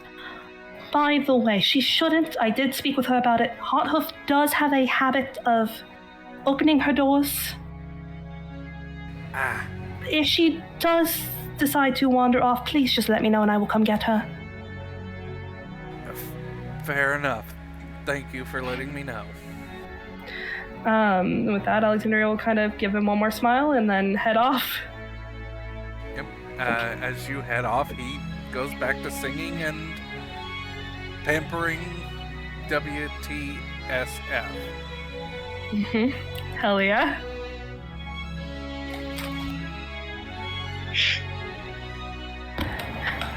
By the way, she shouldn't. I did speak with her about it. Hearthoof does have a habit of opening her doors. If she does decide to wander off, please just let me know and I will come get her. Fair enough. Thank you for letting me know. With that, Alexandria will kind of give him one more smile and then head off. Yep. As you head off, he goes back to singing and pampering WTSF. Hell yeah.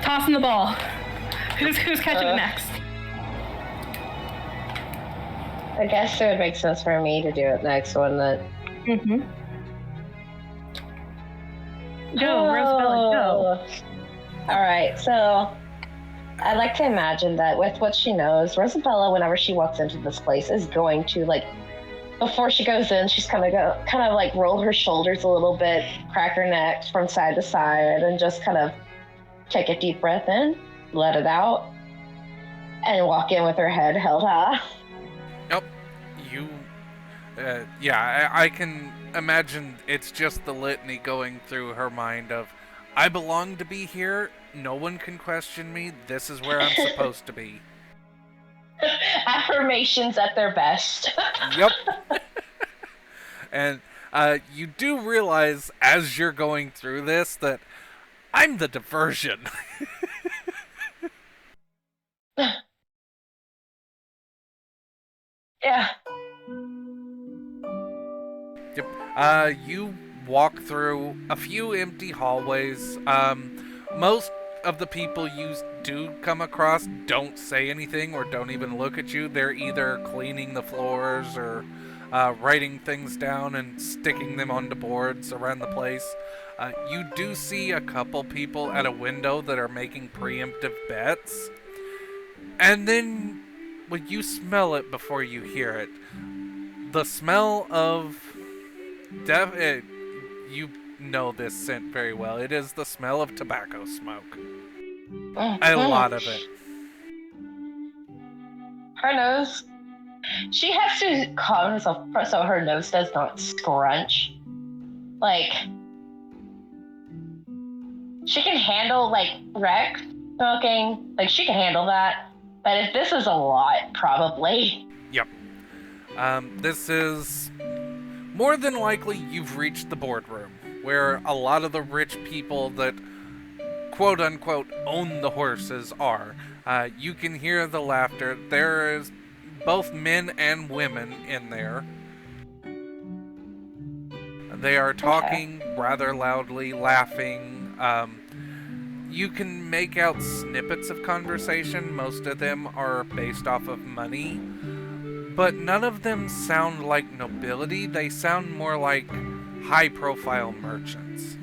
Tossing the ball. Who's catching it next? I guess it would make sense for me to do it next, wouldn't it? Go, Rosabella, go. Alright, so I like to imagine that with what she knows, Rosabella, whenever she walks into this place, is going to, before she goes in, she's kind of roll her shoulders a little bit, crack her neck from side to side, and just kind of take a deep breath in, let it out, and walk in with her head held high. Yep. I can imagine it's just the litany going through her mind of, I belong to be here, no one can question me, this is where I'm supposed to be. Affirmations at their best. Yep. And you do realize as you're going through this that I'm the diversion. Yeah. Yep. You walk through a few empty hallways. Most of the people you do come across don't say anything or don't even look at you. They're either cleaning the floors or writing things down and sticking them onto boards around the place. You do see a couple people at a window that are making preemptive bets. And then, well, you smell it before you hear it. The smell of... you know this scent very well. It is the smell of tobacco smoke. A lot of it. Her nose She has to calm herself so her nose does not scrunch. Like, she can handle, like, Rex smoking. Like, she can handle that. But if this is a lot, probably. Yep. This is... More than likely, you've reached the boardroom, where a lot of the rich people that, quote-unquote, own the horses are. You can hear the laughter. There is both men and women in there. They are talking rather loudly, laughing. You can make out snippets of conversation. Most of them are based off of money. But none of them sound like nobility. They sound more like high-profile merchants.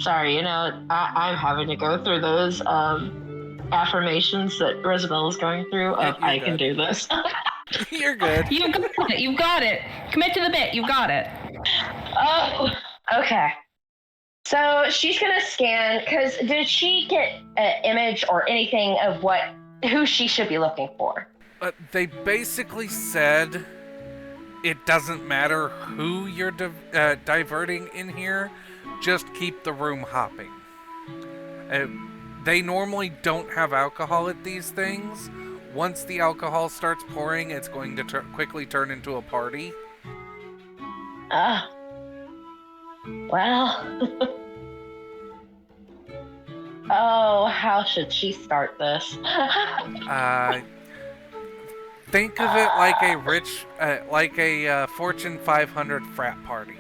Sorry, I'm having to go through those affirmations that Rosabella's going through of I can do this. You're good. You've got it. You've got it. Commit to the bit. You've got it. Oh, okay. So she's gonna scan, because did she get an image or anything of who she should be looking for? They basically said it doesn't matter who you're diverting in here, just keep the room hopping. They normally don't have alcohol at these things. Once the alcohol starts pouring, it's going to quickly turn into a party. Well. Oh, how should she start this? Think of it like a rich, like a Fortune 500 frat party.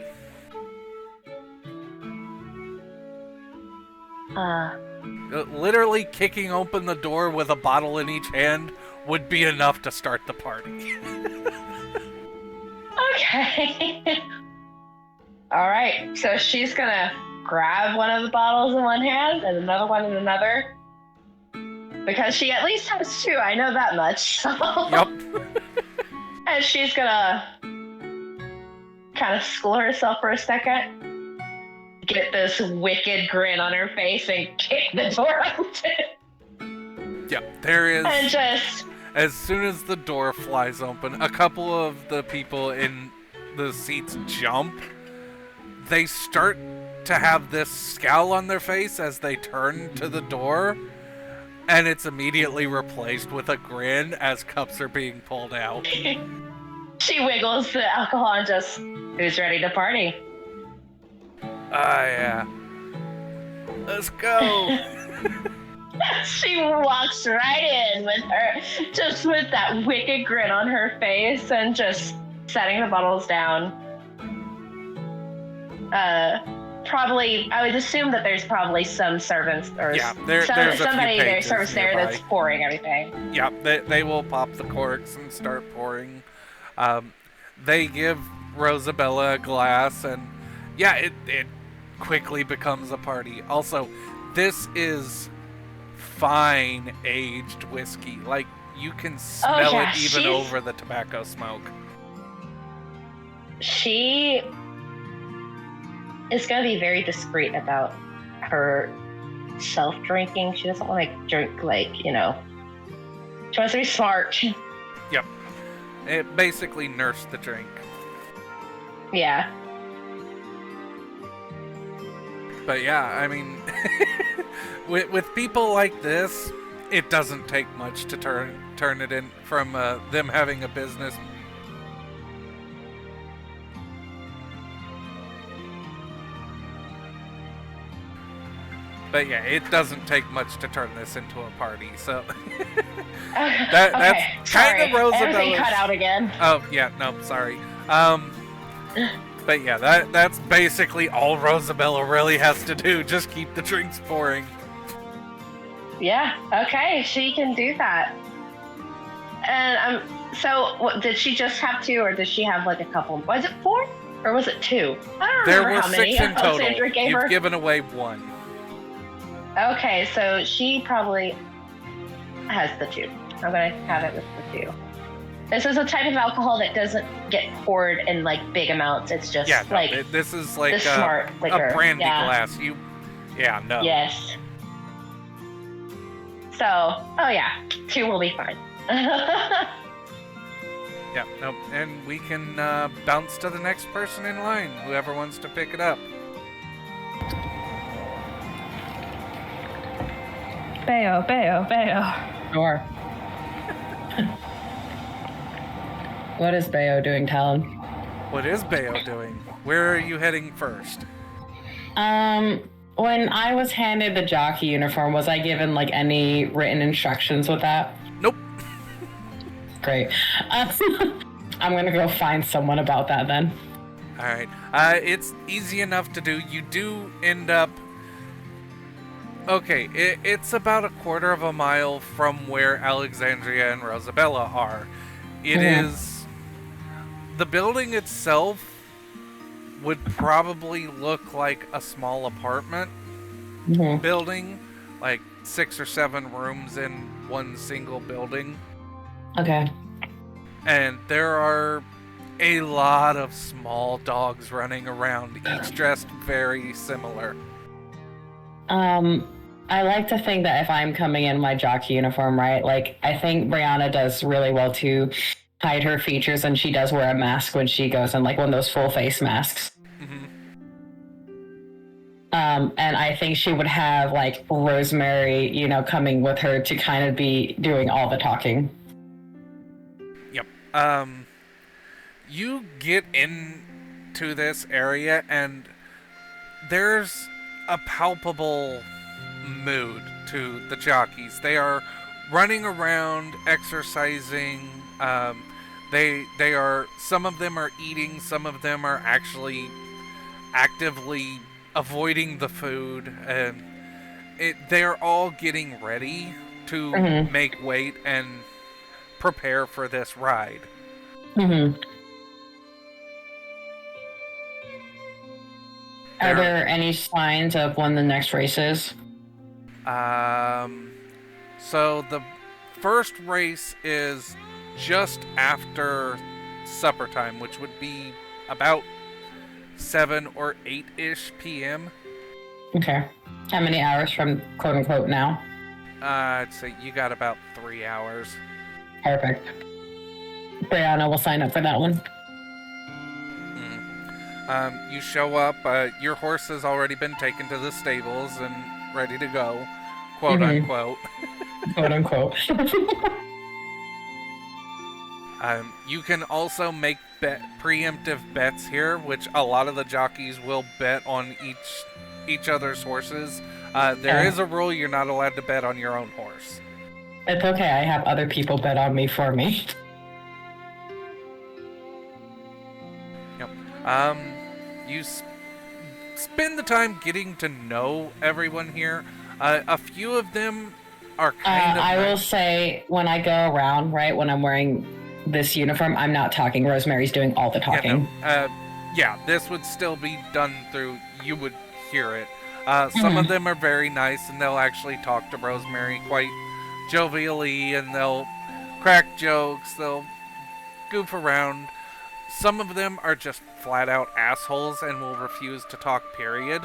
Literally kicking open the door with a bottle in each hand would be enough to start the party. Okay. All right, so she's gonna grab one of the bottles in one hand and another one in another. Because she at least has two, I know that much. So. Yep. And she's gonna kind of school herself for a second, get this wicked grin on her face, and kick the door open. Yep, there is... And just... As soon as the door flies open, a couple of the people in the seats jump. They start to have this scowl on their face as they turn to the door, and it's immediately replaced with a grin as cups are being pulled out. She wiggles the alcohol and just, who's ready to party? Yeah. Let's go. She walks right in with that wicked grin on her face and just setting the bottles down. Probably, I would assume that there's probably some servants or there's somebody there, service there that's pouring everything. Yeah, they will pop the corks and start pouring. They give Rosabella a glass, and it quickly becomes a party. Also, this is fine aged whiskey. Like, you can smell it even over the tobacco smoke. She is going to be very discreet about her self-drinking. She doesn't want to drink, she wants to be smart. Yep. It basically nursed the drink. Yeah. But yeah, I mean, with people like this, it doesn't take much to turn it in from them having a business. But yeah, it doesn't take much to turn this into a party, so... That's kind of Rosabella's... Everything cut out again. Oh, yeah, no, sorry. But yeah, that's basically all Rosabella really has to do, just keep the drinks pouring. Yeah, okay, she can do that. And so did she just have two, or did she have like a couple? Was it 4? Or was it 2? I don't remember how many. There were 6 in total. You've given away 1. Okay, so she probably has the 2. I'm gonna have it with the 2. This is a type of alcohol that doesn't get poured in like big amounts. It's just this is like a brandy glass. Yeah, no. Yes. So, oh yeah, 2 will be fine. Yeah, nope. And we can bounce to the next person in line, whoever wants to pick it up. Bayo. Sure. What is Bayo doing, Talon? What is Bayo doing? Where are you heading first? When I was handed the jockey uniform, was I given like any written instructions with that? Nope. Great. I'm gonna go find someone about that then. Alright. It's easy enough to do. You do end up... Okay, it's about a quarter of a mile from where Alexandria and Rosabella are. It is... The building itself would probably look like a small apartment building, like 6 or 7 rooms in one single building. Okay. And there are a lot of small dogs running around, each dressed very similar. I like to think that if I'm coming in my jockey uniform, right, like I think Brianna does really well to hide her features, and she does wear a mask when she goes in, like one of those full face masks. And I think she would have like Rosemary, coming with her to kind of be doing all the talking. Yep. You get into this area and there's a palpable mood to the jockeys. They are running around, exercising. They are, some of them are eating, some of them are actually actively avoiding the food, and they're all getting ready to make weight and prepare for this ride. Are there any signs of when the next race is? So the first race is just after supper time, which would be about 7 or 8-ish p.m. Okay. How many hours from quote unquote now? I'd say you got about 3 hours. Perfect. Brianna will sign up for that one. You show up, your horse has already been taken to the stables and ready to go, quote unquote. Quote unquote. You can also make preemptive bets here, which a lot of the jockeys will bet on each other's horses. There is a rule you're not allowed to bet on your own horse. It's okay, I have other people bet on me for me. Yep. You spend the time getting to know everyone here. A few of them are kind of... I will say, when I go around, right, when I'm wearing this uniform, I'm not talking. Rosemary's doing all the talking. Yeah, this would still be done through... You would hear it. Some of them are very nice, and they'll actually talk to Rosemary quite jovially, and they'll crack jokes, they'll goof around. Some of them are just flat-out assholes and will refuse to talk, period.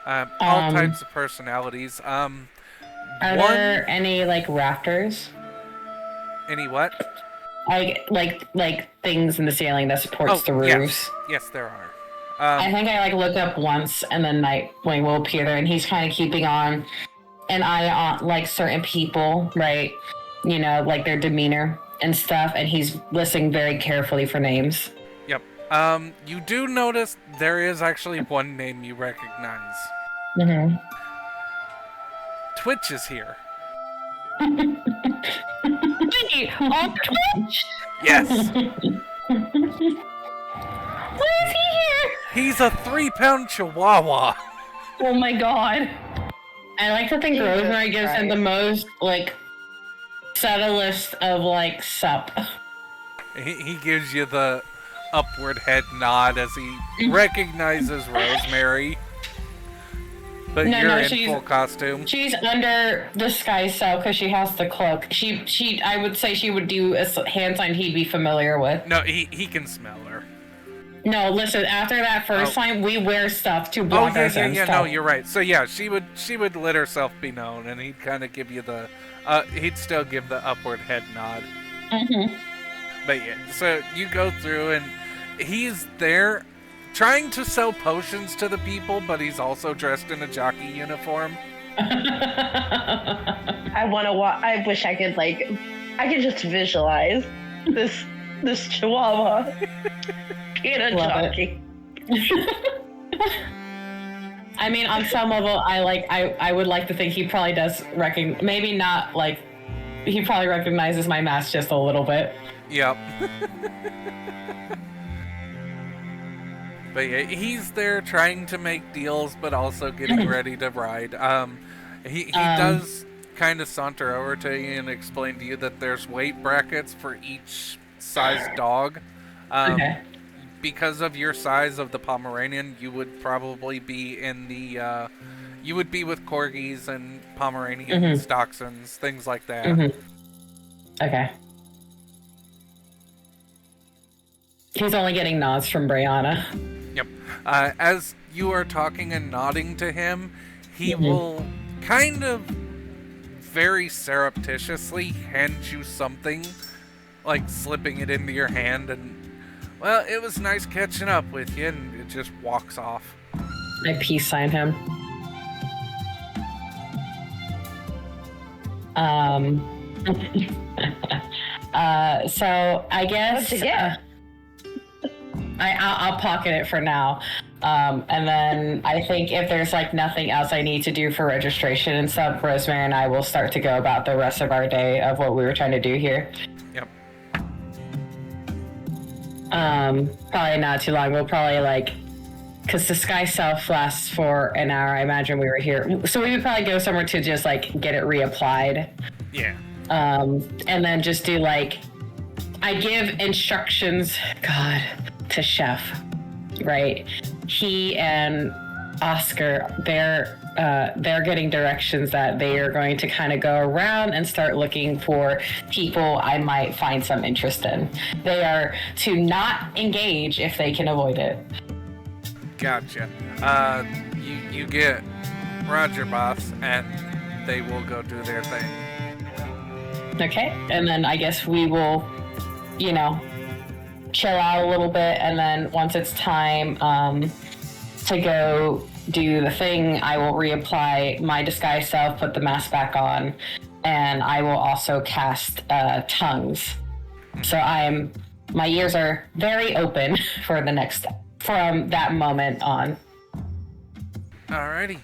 All types of personalities. Are there any, like, rafters? Any what? Like things in the ceiling that supports the roofs? Yes, there are. I think I, look up once, and then Nightwing will appear there, and he's kind of keeping an eye on, like, certain people, right? Like their demeanor and stuff, and he's listening very carefully for names. Yep. You do notice there is actually one name you recognize. Twitch is here. Wait, on Twitch? Yes. Why is he here? He's a 3-pound chihuahua. Oh my god. I like to think Rosemary gives him the most, like, subtlest of, like, sup. He gives you the upward head nod as he recognizes Rosemary. But you're in full costume. She's under disguise cell because she has the cloak. I would say she would do a hand sign he'd be familiar with. No, he can smell her. No, listen. After that first time, we wear stuff to Oh block yeah, our yeah, sense. yeah. No, you're right. So yeah, she would let herself be known, and he'd kind of give you the, he'd still give the upward head nod. Mm-hmm. But yeah, so you go through, and he's there, trying to sell potions to the people, but he's also dressed in a jockey uniform. I want to I wish I could I could just visualize this chihuahua in a Love jockey. I mean, on some level, I would like to think he probably does maybe not like, he probably recognizes my mask just a little bit. Yep. But yeah, he's there trying to make deals, but also getting ready to ride. He does kind of saunter over to you and explain to you that there's weight brackets for each size dog. Okay. Because of your size of the Pomeranian, you would probably be in the, you would be with Corgis and Pomeranian Dachshunds, things like that. Okay. He's only getting nods from Brianna. Yep. As you are talking and nodding to him, he will kind of very surreptitiously hand you something, like slipping it into your hand, and, well, it was nice catching up with you, and it just walks off. I peace sign him. So I guess What'd you get? I'll pocket it for now. And then I think if there's like nothing else I need to do for registration and stuff, Rosemary and I will start to go about the rest of our day of what we were trying to do here. Yep. Probably not too long. We'll probably because the sky self lasts for an hour. I imagine we were here. So we would probably go somewhere to just get it reapplied. Yeah. And then just do I give instructions, God, to Chef, right? He and Oscar, they're getting directions that they are going to kind of go around and start looking for people I might find some interest in. They are to not engage if they can avoid it. Gotcha. You get Roger Boss, and they will go do their thing. Okay, and then I guess we will, chill out a little bit, and then once it's time to go do the thing, I will reapply my disguise self, put the mask back on, and I will also cast tongues. So my ears are very open for the next, from that moment on. Alrighty.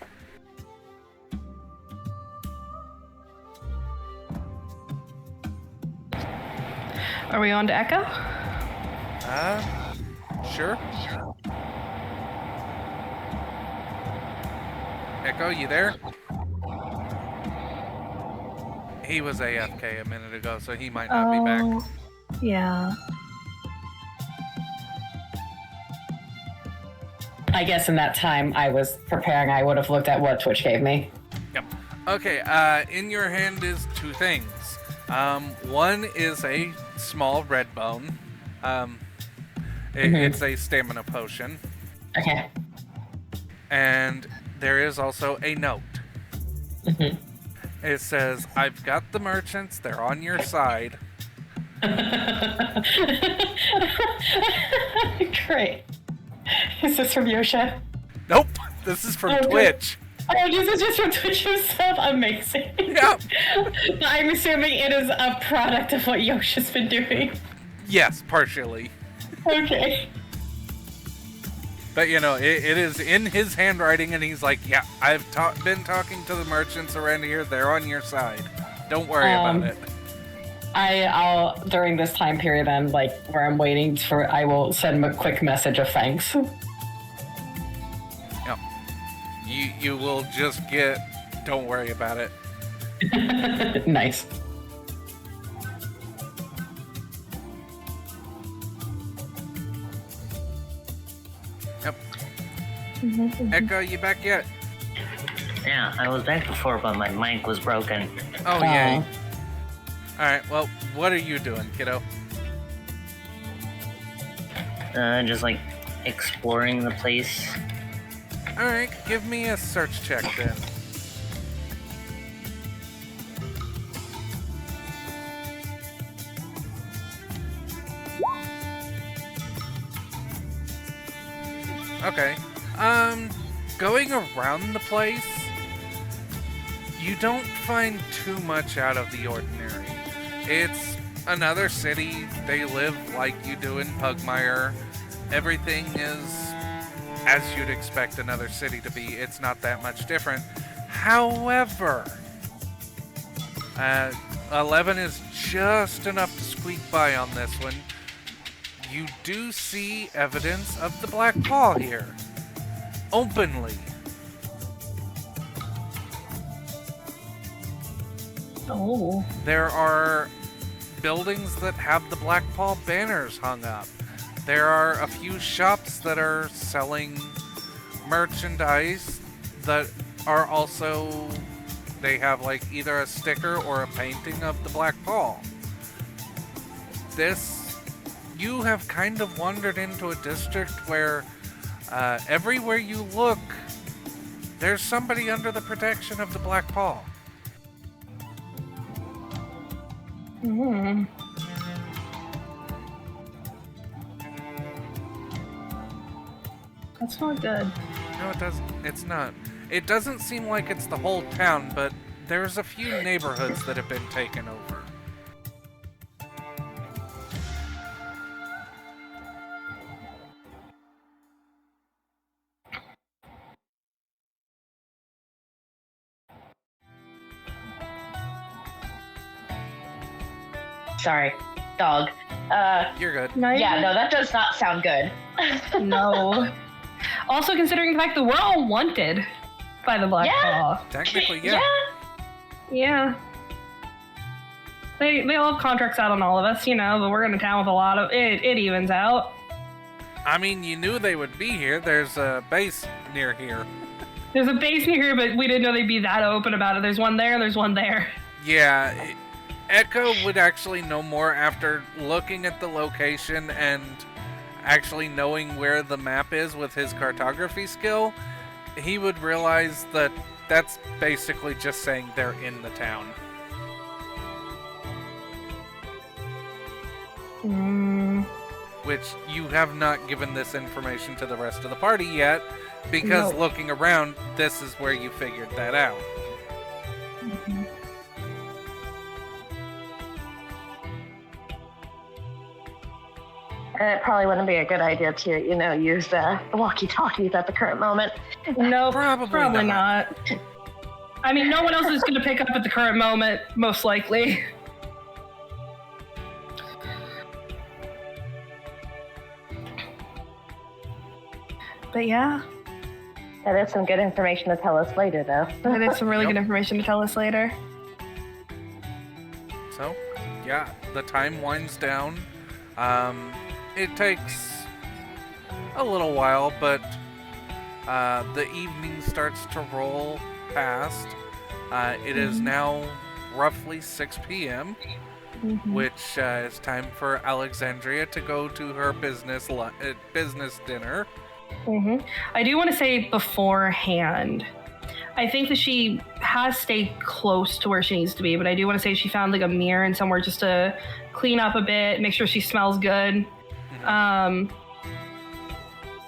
Are we on to Echo? Sure. Echo, you there? He was AFK a minute ago, so he might not be back. Yeah. I guess in that time I was preparing, I would have looked at what Twitch gave me. Yep. Okay, in your hand is two things. One is a small red bone. It's a stamina potion. Okay. And there is also a note. It says, "I've got the merchants, they're on your side." Great. Is this from Yosha? Nope, this is from Twitch. Oh, this is just from Twitch himself? Amazing. Yep. I'm assuming it is a product of what Yosha's been doing. Yes, partially. Okay. But it is in his handwriting, and he's like, "Yeah, I've been talking to the merchants around here. They're on your side. Don't worry about it." I'll during this time period then, where I'm waiting for, I will send him a quick message of thanks. Yep. You will just get, "Don't worry about it." Nice. Yep. Echo, you back yet? Yeah, I was back before, but my mic was broken. Oh, yay. Alright, well, what are you doing, kiddo? Just exploring the place. Alright, give me a search check then. Okay. Going around the place, you don't find too much out of the ordinary. It's another city. They live like you do in Pugmire. Everything is as you'd expect another city to be. It's not that much different. However, 11 is just enough to squeak by on this one. You do see evidence of the Black Paw here. Openly. Oh. There are buildings that have the Black Paw banners hung up. There are a few shops that are selling merchandise that are also... They have like either a sticker or a painting of the Black Paw. You have kind of wandered into a district where everywhere you look, there's somebody under the protection of the Black Paw. Hmm. That's not good. No, it doesn't. It's not. It doesn't seem like it's the whole town, but there's a few neighborhoods that have been taken over. Sorry, dog. You're good. No, Yeah, no, that does not sound good. no. Also, considering the fact that we're all wanted by the Black Yeah. Paw. Technically, yeah. Yeah. They all have contracts out on all of us, but we're in a town with a lot of... It evens out. I mean, you knew they would be here. There's a base near here. There's a base near here, but we didn't know they'd be that open about it. There's one there, there's one there. Yeah, Echo would actually know more after looking at the location and actually knowing where the map is with his cartography skill. He would realize that that's basically just saying they're in the town. Which you have not given this information to the rest of the party yet, because No. looking around, this is where you figured that out. And it probably wouldn't be a good idea to, use the walkie-talkies at the current moment. No, Probably not. I mean, no one else is going to pick up at the current moment, most likely. But yeah, That is some good information to tell us later, though. that is some really good information to tell us later. So, yeah, the time winds down. It takes a little while, but the evening starts to roll past. It is now roughly 6 p.m., which is time for Alexandria to go to her business dinner. I do want to say beforehand, I think that she has stayed close to where she needs to be, but I do want to say she found like a mirror and somewhere just to clean up a bit, make sure she smells good. And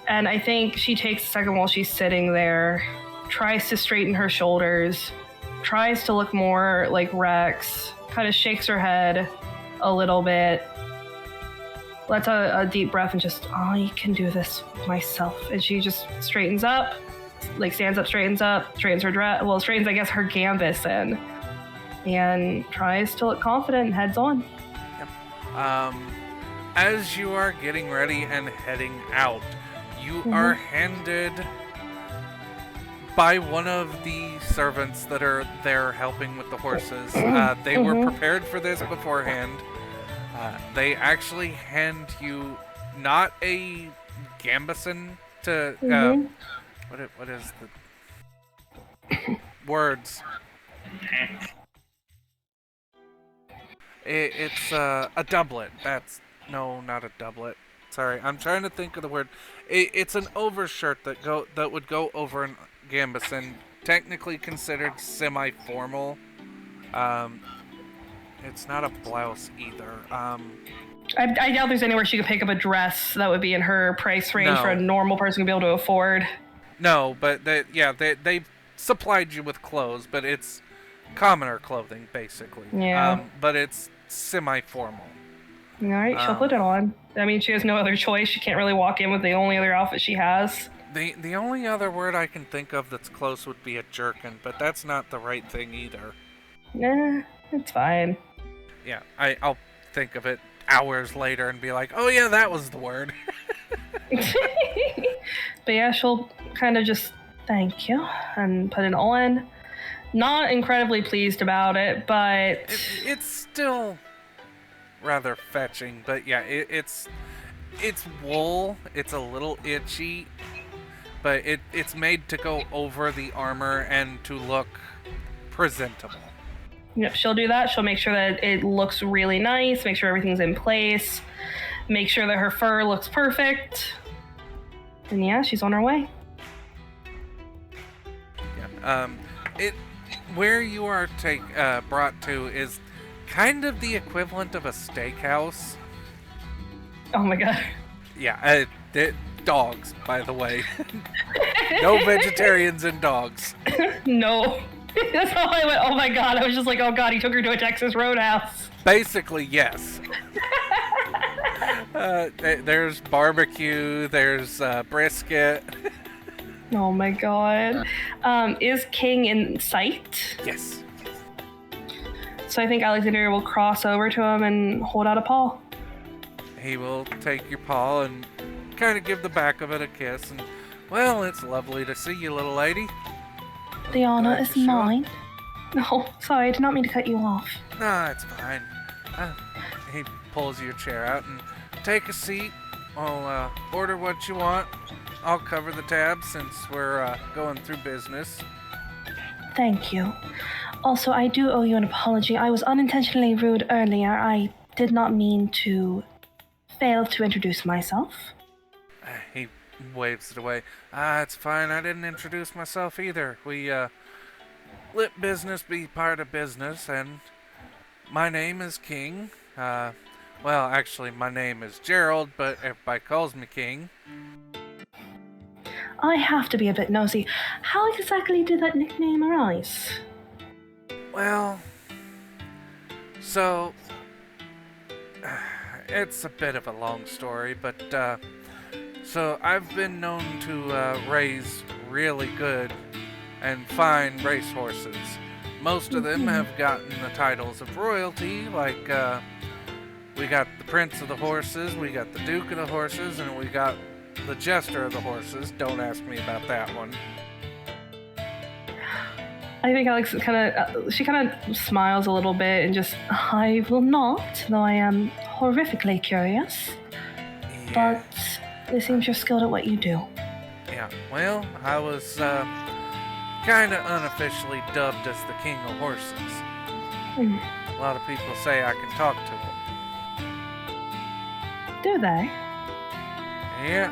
I think she takes a second while she's sitting there, tries to straighten her shoulders, tries to look more like Rex, kind of shakes her head a little bit, lets a deep breath and just, I can do this myself. And she just straightens up, like stands up, straightens her dress, straightens, I guess, her gambus in, and tries to look confident and heads on. As you are getting ready and heading out, you are handed by one of the servants that are there helping with the horses. They were prepared for this beforehand. They actually hand you not a gambeson to what is the words? It's a doublet. No, not a doublet. sorry. I'm trying to think of the word. It's an overshirt that would go over an gambeson, technically considered semi-formal. It's not a blouse either. I doubt there's anywhere she could pick up a dress that would be in her price range No. for a normal person to be able to afford. No, but they supplied you with clothes, but it's commoner clothing basically. Yeah. But it's semi-formal. All right, she'll put it on. I mean, she has no other choice. She can't really walk in with the only other outfit she has. The only other word I can think of that's close would be a jerkin, but that's not the right thing either. Nah, it's fine. Yeah, I'll think of it hours later and be like, oh yeah, that was the word. But yeah, she'll kind of just thank you and put it on. Not incredibly pleased about it, but It's still rather fetching, but yeah, it's wool. It's a little itchy, but it's made to go over the armor and to look presentable. yep, she'll do that. She'll make sure that it looks really nice, make sure everything's in place, make sure that her fur looks perfect. And yeah, she's on her way. Yeah. Where you are brought to is kind of the equivalent of a steakhouse. Oh my god. Yeah, dogs, by the way. No vegetarians and dogs. No. That's how I went, oh my god. I was just like, oh god, he took her to a Texas Roadhouse. Basically, yes. There's barbecue, there's brisket. Oh my god. Is King in sight? Yes. So I think Alexandria will cross over to him and hold out a paw. He will take your paw and kind of give the back of it a kiss. And, well, it's lovely to see you, little lady. The honor Glad is you showed. mine. No, sorry, I did not mean to cut you off. Nah, it's fine. He pulls your chair out and take a seat. I'll order what you want. I'll cover the tab since we're going through business. Thank you. Also, I do owe you an apology. I was unintentionally rude earlier. I did not mean to fail to introduce myself. He waves it away. It's fine. I didn't introduce myself either. We let business be part of business, and my name is King. Well, actually, my name is Gerald, but everybody calls me King. I have to be a bit nosy. How exactly did that nickname arise? Well, so it's a bit of a long story, but so I've been known to raise really good and fine racehorses. Most of them have gotten the titles of royalty, like we got the Prince of the Horses, we got the Duke of the Horses, and we got the Jester of the Horses. Don't ask me about that one. I think Alex she kind of smiles a little bit and just, I will not, though I am horrifically curious. Yeah. But it seems you're skilled at what you do. Yeah, well, I was kind of unofficially dubbed as the King of Horses. A lot of people say I can talk to them. Do they? Yeah,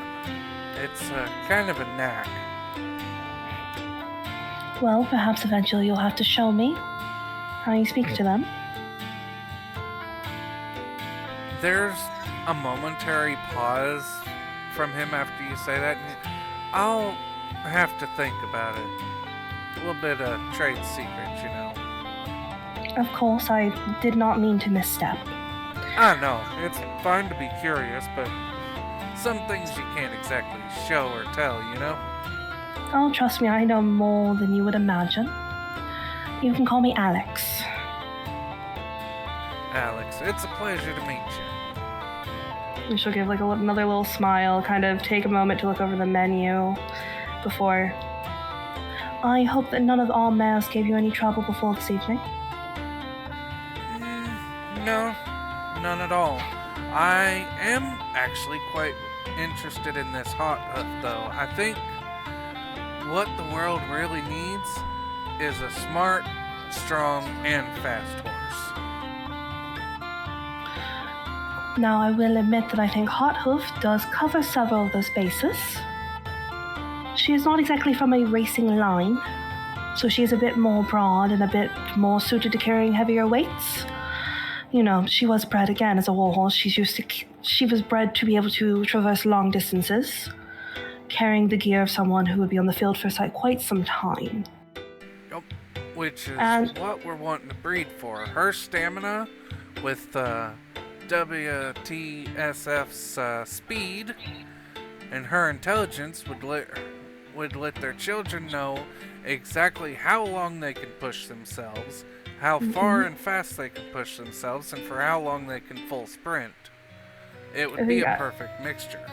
it's kind of a knack. Well, perhaps eventually you'll have to show me how you speak to them. There's a momentary pause from him after you say that, and I'll have to think about it. A little bit of trade secrets, you know. Of course, I did not mean to misstep. I know, it's fine to be curious, but some things you can't exactly show or tell, you know? Oh, trust me, I know more than you would imagine. You can call me Alex. Alex, it's a pleasure to meet you. and she'll give like another little smile, kind of take a moment to look over the menu before. I hope that none of our mares gave you any trouble before this evening. No, none at all. I am actually quite interested in this hot hoof, though. I think what the world really needs is a smart, strong, and fast horse. Now, I will admit that I think Hot Hoof does cover several of those bases. She is not exactly from a racing line, so she is a bit more broad and a bit more suited to carrying heavier weights. You know, she was bred again as a warhorse. She was bred to be able to traverse long distances, carrying the gear of someone who would be on the field for quite some time. Yep. Which is And- what we're wanting to breed for. Her stamina with WTSF's speed and her intelligence would let their children know exactly how long they can push themselves, how far and fast they can push themselves, and for how long they can full sprint. It would be a perfect mixture.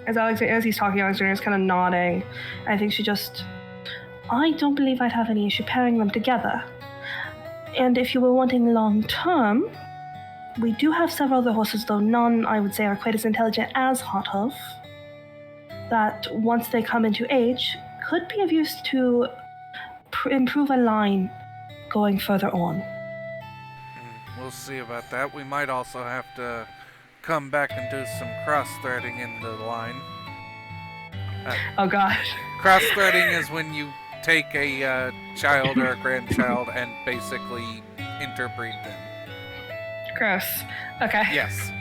As he's talking, Alexander is kind of nodding. I think I don't believe I'd have any issue pairing them together. And if you were wanting long term, we do have several other horses, though none, I would say, are quite as intelligent as Hot Hoof, that once they come into age, could be of use to improve a line going further on. We'll see about that. We might also have to come back and do some cross-threading in the line. Oh god. Cross-threading is when you take a child or a grandchild and basically interbreed them. Gross. Okay. Yes.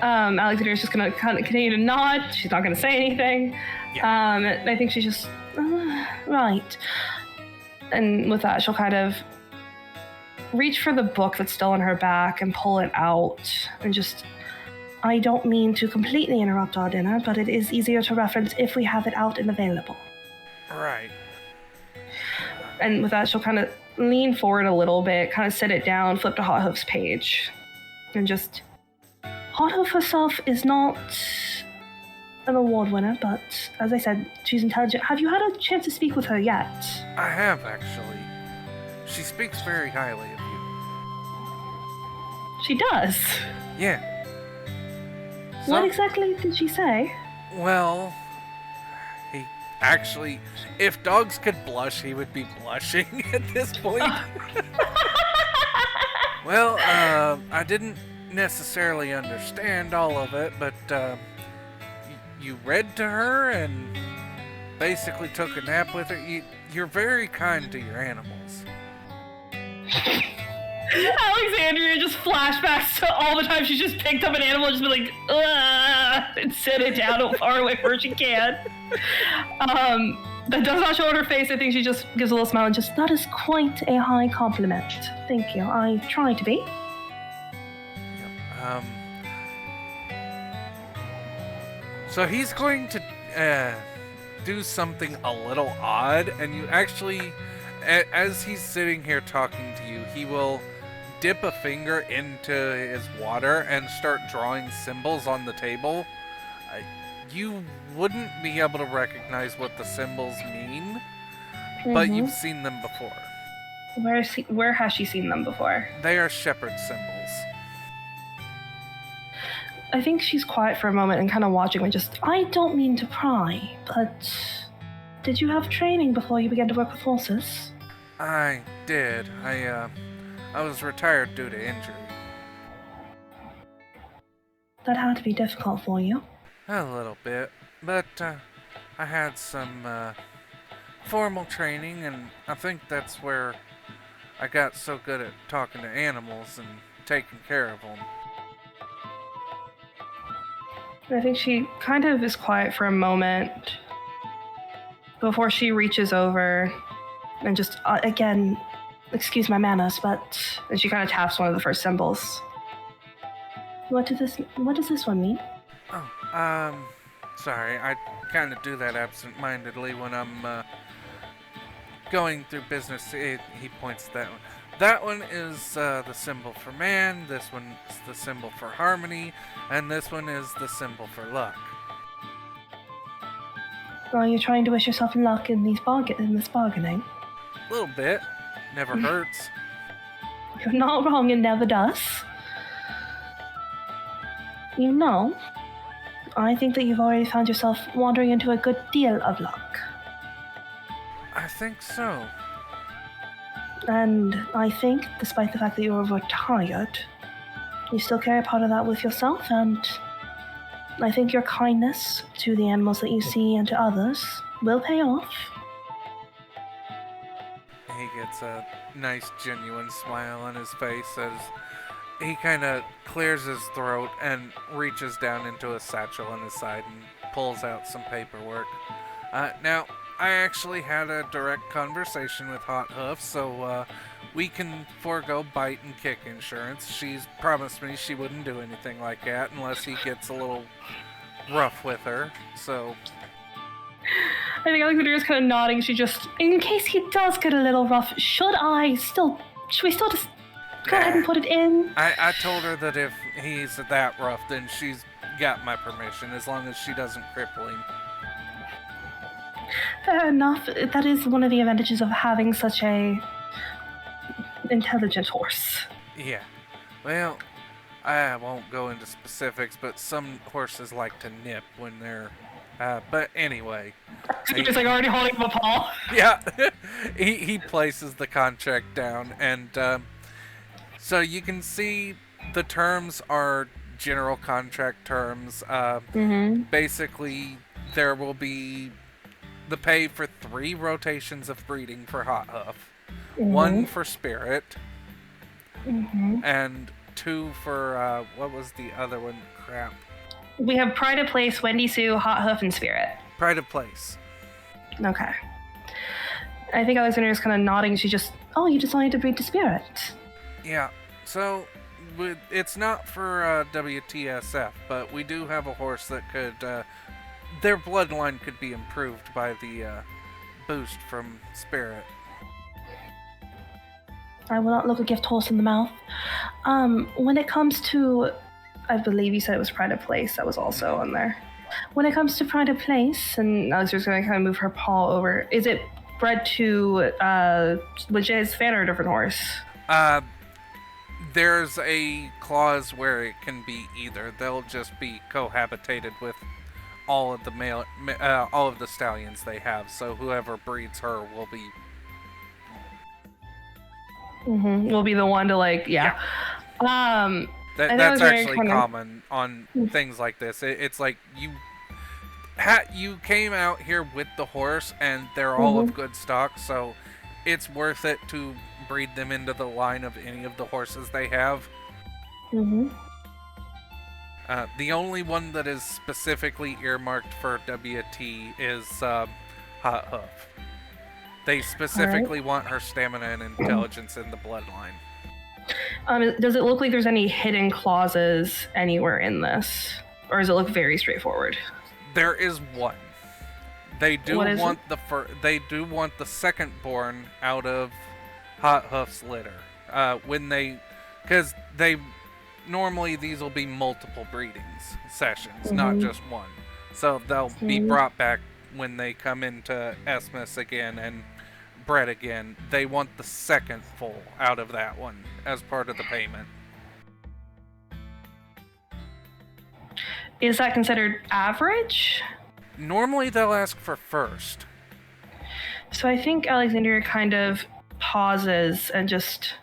Alexander's just gonna kind of continue to nod. She's not gonna say anything. Yeah. I think she's just right. And with that, she'll kind of reach for the book that's still on her back and pull it out and just. I don't mean to completely interrupt our dinner, but it is easier to reference if we have it out and available. Right. And with that, she'll kind of lean forward a little bit, kind of sit it down, flip to Hot Hoof's page, and just. Hot Hoof herself is not an award winner, but as I said, she's intelligent. Have you had a chance to speak with her yet? I have, actually. She speaks very highly of you. She does. Yeah. What exactly did she say? Well, he actually, if dogs could blush, he would be blushing at this point. Well, I didn't necessarily understand all of it, but you read to her and basically took a nap with her. You're very kind to your animals. Alexandria just flashbacks to all the time she's just picked up an animal and just been like, ugh, and set it down as far away where she can. That does not show on her face. I think she just gives a little smile and just, That is quite a high compliment. Thank you. I try to be. So he's going to do something a little odd, and you actually, as he's sitting here talking to you, he will dip a finger into his water and start drawing symbols on the table. You wouldn't be able to recognize what the symbols mean, but you've seen them before. where has she seen them before? They are shepherd symbols. I think she's quiet for a moment and kind of watching me just, I don't mean to pry, but did you have training before you began to work with horses? I did. I was retired due to injury. That had to be difficult for you. A little bit, but I had some formal training, and I think that's where I got so good at talking to animals and taking care of them. I think she kind of is quiet for a moment before she reaches over and just, Again, excuse my manners, but and she kind of taps one of the first symbols. what does this one mean? Oh, sorry, I kind of do that absent-mindedly when I'm going through business. He points to that one. That one is the symbol for man, this one is the symbol for harmony, and this one is the symbol for luck. Are you trying to wish yourself luck in this bargaining? A little bit. Never hurts. You're not wrong, it never does. You know, I think that you've already found yourself wandering into a good deal of luck. I think so. And I think, despite the fact that you're retired, you still carry part of that with yourself, and I think your kindness to the animals that you see and to others will pay off. He gets a nice, genuine smile on his face as he kind of clears his throat and reaches down into a satchel on his side and pulls out some paperwork. Now, I actually had a direct conversation with Hot Hoof, so we can forego bite and kick insurance. She's promised me she wouldn't do anything like that unless he gets a little rough with her, so... I think Alexandria's kind of nodding. She just, in case he does get a little rough, should we still just go ahead and put it in? I told her that if he's that rough, then she's got my permission, as long as she doesn't cripple him. Fair enough. That is one of the advantages of having such a intelligent horse. Yeah. Well, I won't go into specifics, but some horses like to nip when they're... but anyway... He's like already holding him a paw. Yeah. he places the contract down, and so you can see the terms are general contract terms. Basically, there will be the pay for 3 rotations of breeding for Hot Hoof, 1 for Spirit, and 2 for, what was the other one? Crap. We have Pride of Place, Wendy Sue, Hot Hoof, and Spirit. Pride of Place. Okay. I think Alexandria's kind of nodding. She just, you just wanted to breed to Spirit. Yeah, so it's not for WTSF, but we do have a horse that could, their bloodline could be improved by the boost from Spirit. I will not look a gift horse in the mouth. When it comes to, I believe you said it was Pride of Place, that was also on there. When it comes to Pride of Place, and Alexandra's going to kind of move her paw over, is it bred to Legit's fan or a different horse? There's a clause where it can be either. They'll just be cohabitated with all of the all of the stallions they have. So whoever breeds her will be. Will be the one to Yeah. That's actually common on things like this. It's like you came out here with the horse, and they're all of good stock, so it's worth it to breed them into the line of any of the horses they have. The only one that is specifically earmarked for WT is Hot Hoof. They specifically want her stamina and intelligence in the bloodline. Does it look like there's any hidden clauses anywhere in this? Or does it look very straightforward? There is one. They do want it? the second born out of Hot Hoof's litter. Because normally these will be multiple breedings sessions, not just one. So they'll be brought back when they come into Esmus again and bred again. They want the second foal out of that one as part of the payment. Is that considered average? Normally they'll ask for first. So I think Alexandria kind of pauses and just...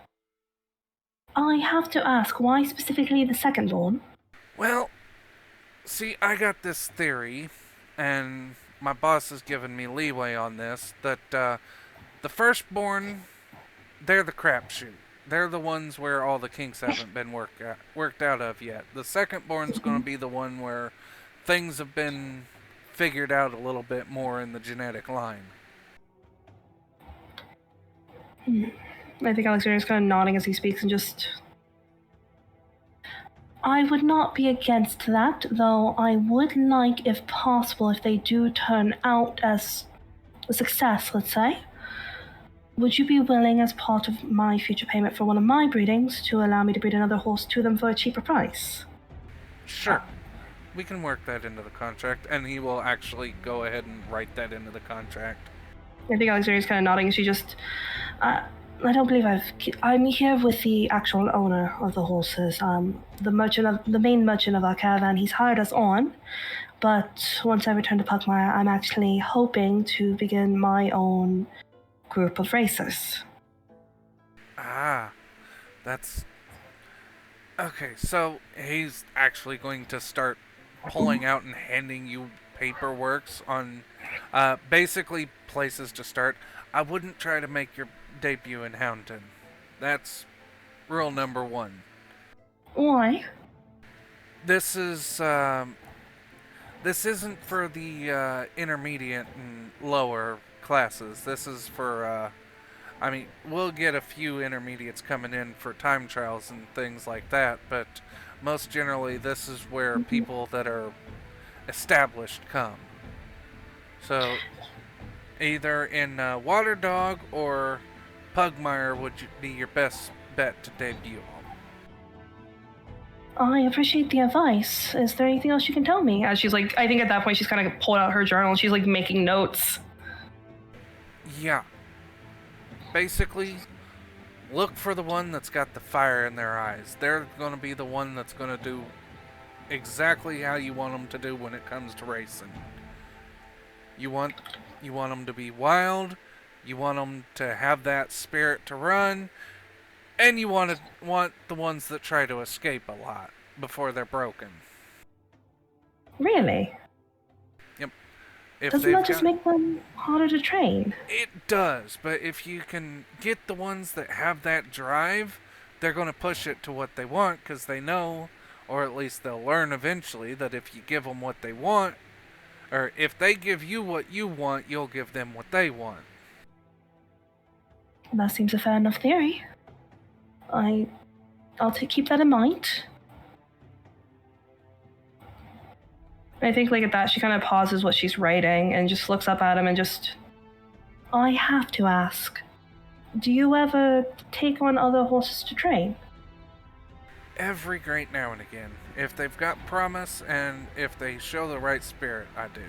I have to ask, why specifically the second born? Well, see, I got this theory, and my boss has given me leeway on this, that the firstborn, they're the crapshoot. They're the ones where all the kinks haven't been worked out of yet. The secondborn's going to be the one where things have been figured out a little bit more in the genetic line. I think Alexandria's kind of nodding as he speaks and just... I would not be against that, though I would like, if possible, if they do turn out as a success, let's say, would you be willing, as part of my future payment for one of my breedings, to allow me to breed another horse to them for a cheaper price? Sure. We can work that into the contract, and he will actually go ahead and write that into the contract. I think Alexandria's kind of nodding and she just... I don't believe I'm here with the actual owner of the horses, the main merchant of our caravan. He's hired us on, but once I return to Pugmire, I'm actually hoping to begin my own group of racers. Ah, that's Okay, so he's actually going to start pulling out and handing you paperworks on basically places to start. I wouldn't try to make your debut in Houndton. That's rule number one. Why? This is this isn't for the intermediate and lower classes. This is for I mean, we'll get a few intermediates coming in for time trials and things like that, but most generally, this is where people that are established come. So, either in Water Dog or Pugmire would be your best bet to debut on. I appreciate the advice. Is there anything else you can tell me? As she's like, I think at that point she's kind of pulled out her journal and she's like making notes. Yeah. Basically, look for the one that's got the fire in their eyes. They're going to be the one that's going to do exactly how you want them to do when it comes to racing. You want them to be wild, you want them to have that spirit to run, and you want the ones that try to escape a lot before they're broken. Really? Yep. If Doesn't that just make them harder to train? It does, but if you can get the ones that have that drive, they're going to push it to what they want because they know, or at least they'll learn eventually, that if you give them what they want, or if they give you what you want, you'll give them what they want. That seems a fair enough theory. I'll keep that in mind. I think like at that she kind of pauses what she's writing and just looks up at him and just... I have to ask, do you ever take on other horses to train? Every great now and again. If they've got promise and if they show the right spirit, I do.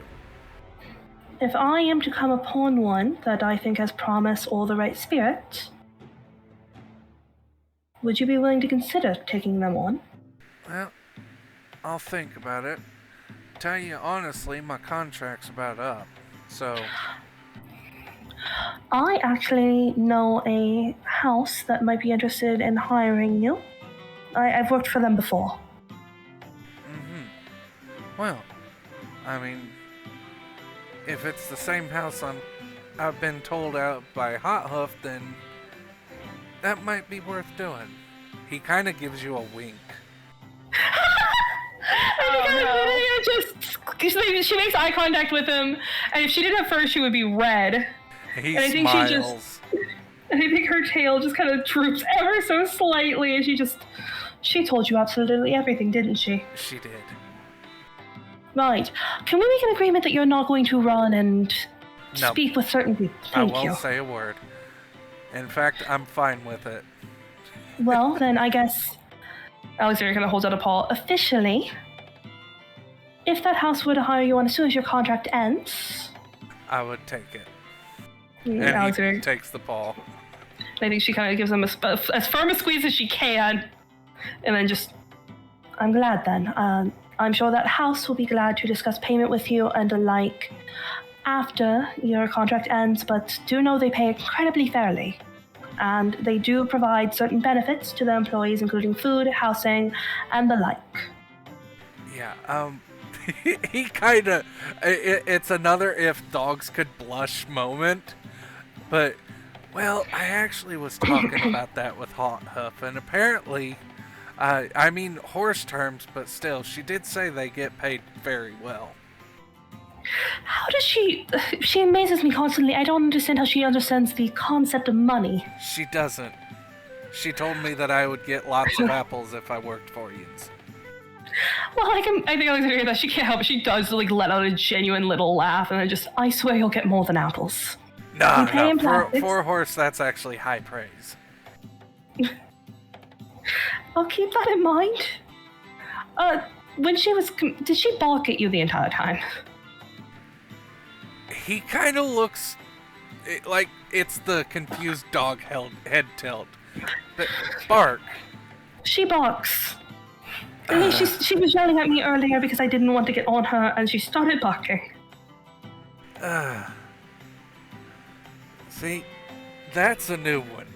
If I am to come upon one that I think has promise or the right spirit, would you be willing to consider taking them on? Well, I'll think about it. Tell you honestly, my contract's about up, so... I actually know a house that might be interested in hiring you. I've worked for them before. Well, I mean, if it's the same house I've been told out by Hot Hoof, then that might be worth doing. He kind of gives you a wink. She makes eye contact with him, and if she did at first, she would be red. He and I think smiles. And I think her tail just kind of droops ever so slightly, and she told you absolutely everything, didn't she? She did. Right. Can we make an agreement that you're not going to run and No. speak with certain people? Thank you. I won't say a word. In fact, I'm fine with it. Well, then I guess Alexander kind of holds out a paw. officially, if that house were to hire you on as soon as your contract ends... I would take it. And And Alexander, he takes the paw. I think she kind of gives him as firm a squeeze as she can, and then just... I'm glad then. I'm sure that house will be glad to discuss payment with you and the like after your contract ends, but do know they pay incredibly fairly. And they do provide certain benefits to their employees, including food, housing, and the like. Yeah, he kind of... It's another if dogs could blush moment. But, well, I actually was talking about that with Hot Hoof, and apparently... I mean, horse terms, but still, she did say they get paid very well. How does she... She amazes me constantly. I don't understand how she understands the concept of money. She doesn't. She told me that I would get lots of apples if I worked for you. Well, I think Alexander that she can't help it. She does like let out a genuine little laugh, and then just, I swear you'll get more than apples. No, pay in no, plastics. for a horse, that's actually high praise. I'll keep that in mind. When she was... Did she bark at you the entire time? He kind of looks like it's the confused dog head tilt. But bark. She barks. I mean, she was yelling at me earlier because I didn't want to get on her, and she started barking. See, that's a new one.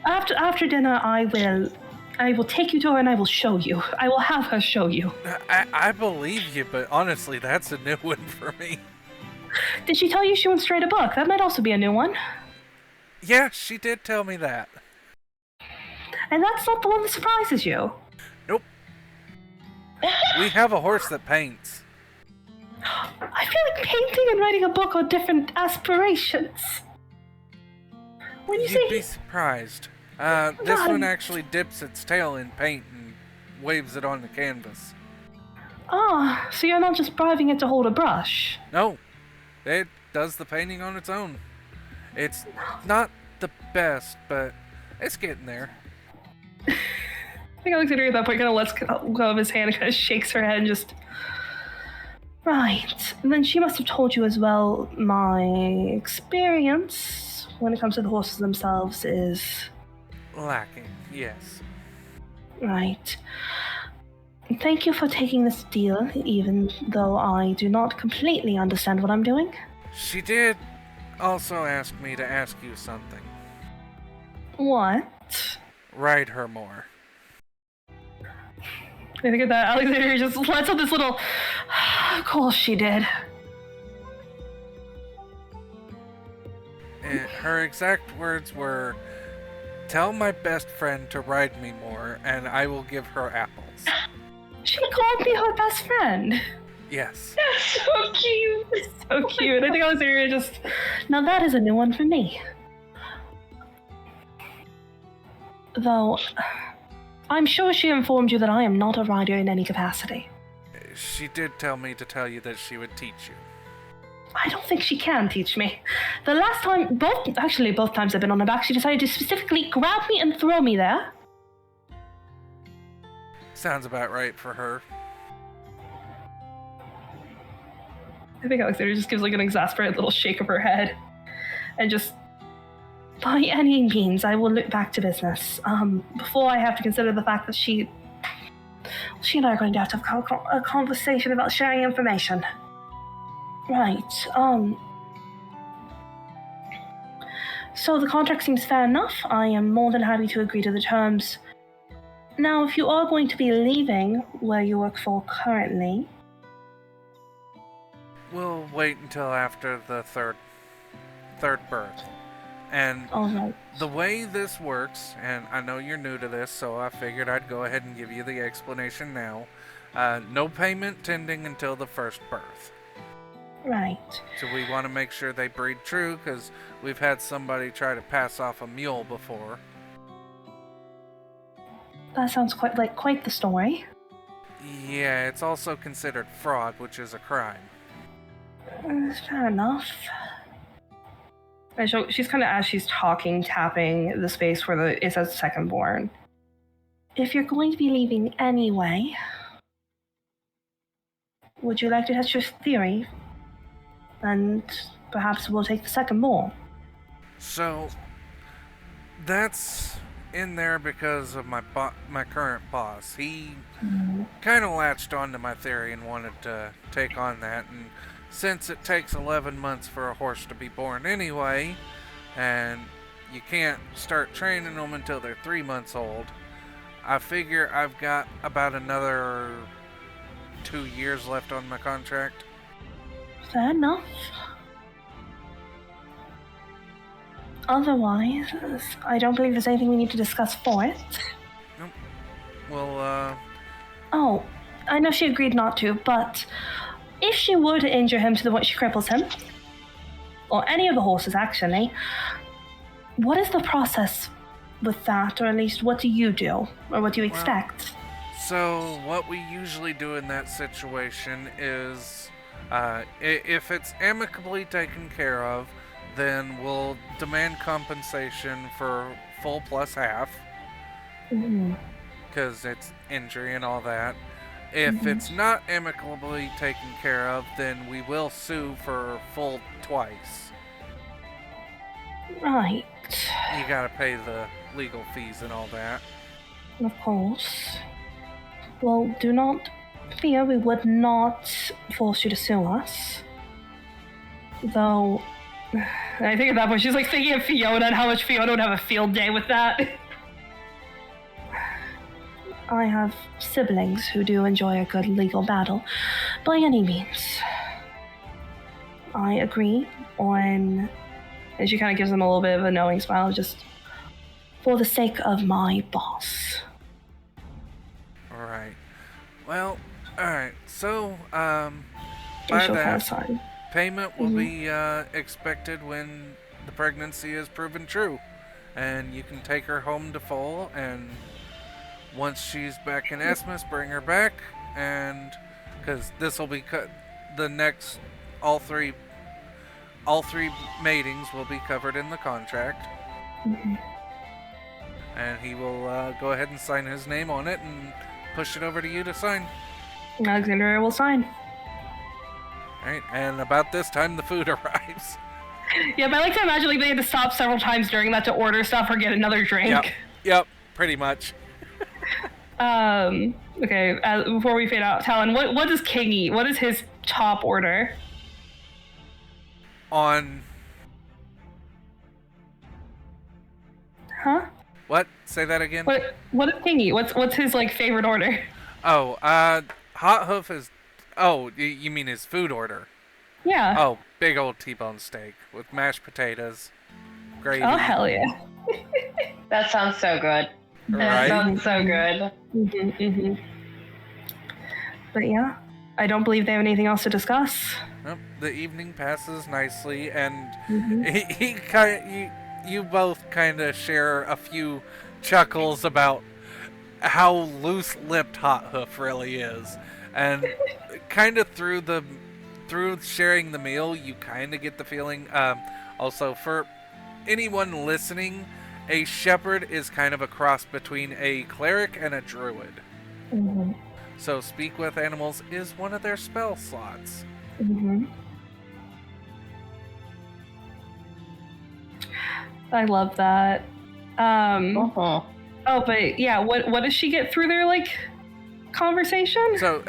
After dinner, I will take you to her and I will show you. I will have her show you. I believe you, but honestly, that's a new one for me. Did she tell you she wants to write a book? That might also be a new one. Yeah, she did tell me that. And that's not the one that surprises you. Nope. We have a horse that paints. I feel like painting and writing a book are different aspirations. When you You'd say be surprised. This one actually dips its tail in paint and waves it on the canvas. so you're not just bribing it to hold a brush. No, it does the painting on its own. It's not the best, but it's getting there. I think Alexandria at that point kind of lets go of his hand and kind of shakes her head and just... Right. And then she must have told you as well, my experience when it comes to the horses themselves is... Lacking, yes. Right. Thank you for taking this deal, even though I do not completely understand what I'm doing. She did also ask me to ask you something. What? Ride her more. I think at that, Alexandria just lets out this little... Of course she did. And her exact words were, "Tell my best friend to ride me more, and I will give her apples." She called me her best friend. Yes. That's so cute. So cute. I think Alexandria just... Now that is a new one for me. Though, I'm sure she informed you that I am not a rider in any capacity. She did tell me to tell you that she would teach you. I don't think she can teach me. The last time, both times I've been on her back, she decided to specifically grab me and throw me there. Sounds about right for her. I think Alexandria just gives like an exasperated little shake of her head. And just... By any means, I will look back to business. Before I have to consider the fact that she and I are going to have a conversation about sharing information. Right, so the contract seems fair enough. I am more than happy to agree to the terms. Now, if you are going to be leaving where you work for currently... We'll wait until after the third birth. And Alright. the way this works, and I know you're new to this, so I figured I'd go ahead and give you the explanation now. No payment tending until the first birth. Right. So we want to make sure they breed true, because we've had somebody try to pass off a mule before. That sounds quite the story. Yeah, it's also considered fraud, which is a crime. Fair enough. And she's kind of, as she's talking, tapping the space where it says second born. If you're going to be leaving anyway, would you like to test your theory? And perhaps we'll take the second more. So, that's in there because of my current boss. He kind of latched onto my theory and wanted to take on that, and since it takes 11 months for a horse to be born anyway, and you can't start training them until they're 3 months old, I figure I've got about another 2 years left on my contract. Fair enough. Otherwise, I don't believe there's anything we need to discuss for it. Nope. Well, Oh, I know she agreed not to, but if she were to injure him to the point she cripples him, or any of the horses actually, what is the process with that, or at least what do you do, or what do you expect? So what we usually do in that situation is, if it's amicably taken care of, then we'll demand compensation for full plus half, because it's injury and all that. If it's not amicably taken care of, then we will sue for full twice. Right. You gotta pay the legal fees and all that. Of course. Well, do not fear, we would not force you to sue us. Though, And I think at that point she's like thinking of Fiona and how much Fiona would have a field day with that. I have siblings who do enjoy a good legal battle, by any means. I agree on... And she kind of gives him a little bit of a knowing smile, just for the sake of my boss. Alright. Well, alright. So, And by she'll kind that, of sign. payment will be expected when the pregnancy is proven true. And you can take her home to full, and once she's back in Esmus, bring her back, and because this will be the next all three matings will be covered in the contract, and he will go ahead and sign his name on it and push it over to you to sign. Alexandria will sign. Right, and about this time the food arrives. Yeah, but I like to imagine like they had to stop several times during that to order stuff or get another drink. Yep, pretty much. Okay, before we fade out, Talon, what does King eat? What is his top order? On... Huh? What? Say that again? What does King eat? What's his like favorite order? Oh, Hot Hoof is... Oh, you mean his food order? Yeah. Oh, big old T-bone steak with mashed potatoes, gravy. Oh, hell yeah. That sounds so good. Right? That sounds so good. But yeah, I don't believe they have anything else to discuss. Yep, the evening passes nicely, and you both kind of share a few chuckles about how loose-lipped Hot Hoof really is, and kind of through sharing the meal, you kind of get the feeling. Also, for anyone listening, a shepherd is kind of a cross between a cleric and a druid. So speak with animals is one of their spell slots. I love that. Oh, but yeah, what does she get through their like conversation? So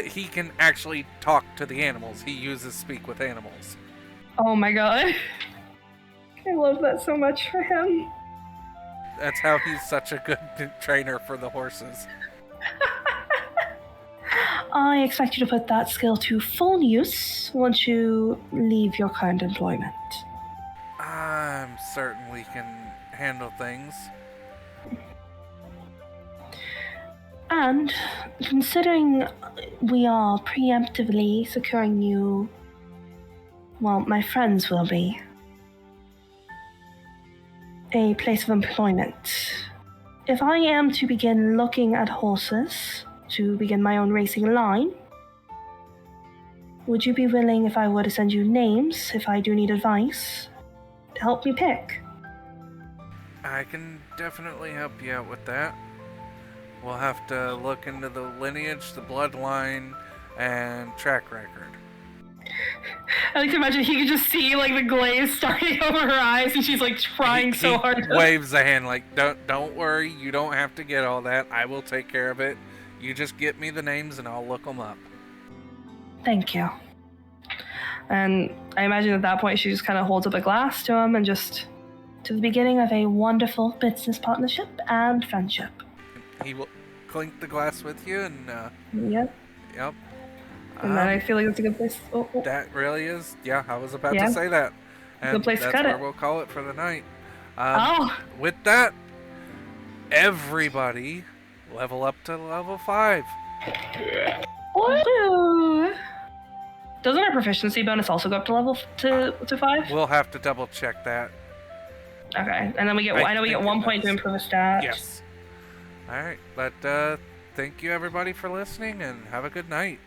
he can actually talk to the animals. He uses speak with animals. Oh my god. I love that so much for him. That's how he's such a good trainer for the horses. I expect you to put that skill to full use once you leave your current employment. I'm certain we can handle things. And considering we are preemptively securing you, well, my friends will be, a place of employment. If I am to begin looking at horses, to begin my own racing line, would you be willing if I were to send you names, if I do need advice, to help me pick? I can definitely help you out with that. We'll have to look into the lineage, the bloodline, and track record. I like to imagine he could just see like the glaze starting over her eyes, and she's like trying so hard. He waves a hand like, "Don't worry, you don't have to get all that. I will take care of it. You just get me the names, and I'll look them up." Thank you. And I imagine at that point she just kind of holds up a glass to him and just To the beginning of a wonderful business partnership and friendship. He will clink the glass with you, and Yep. yep. and then I feel like it's a good place. That really is. Yeah, I was about Yeah. to say that. And Good place to that's cut where it. we'll call it for the night. Oh, With that, everybody level up to level 5. woo! Doesn't our proficiency bonus also go up to level to 5? We'll have to double check that. Okay, and then we get. I know we get think 1 it point to does. improve a stat. Yes. All right, but thank you everybody for listening, and have a good night.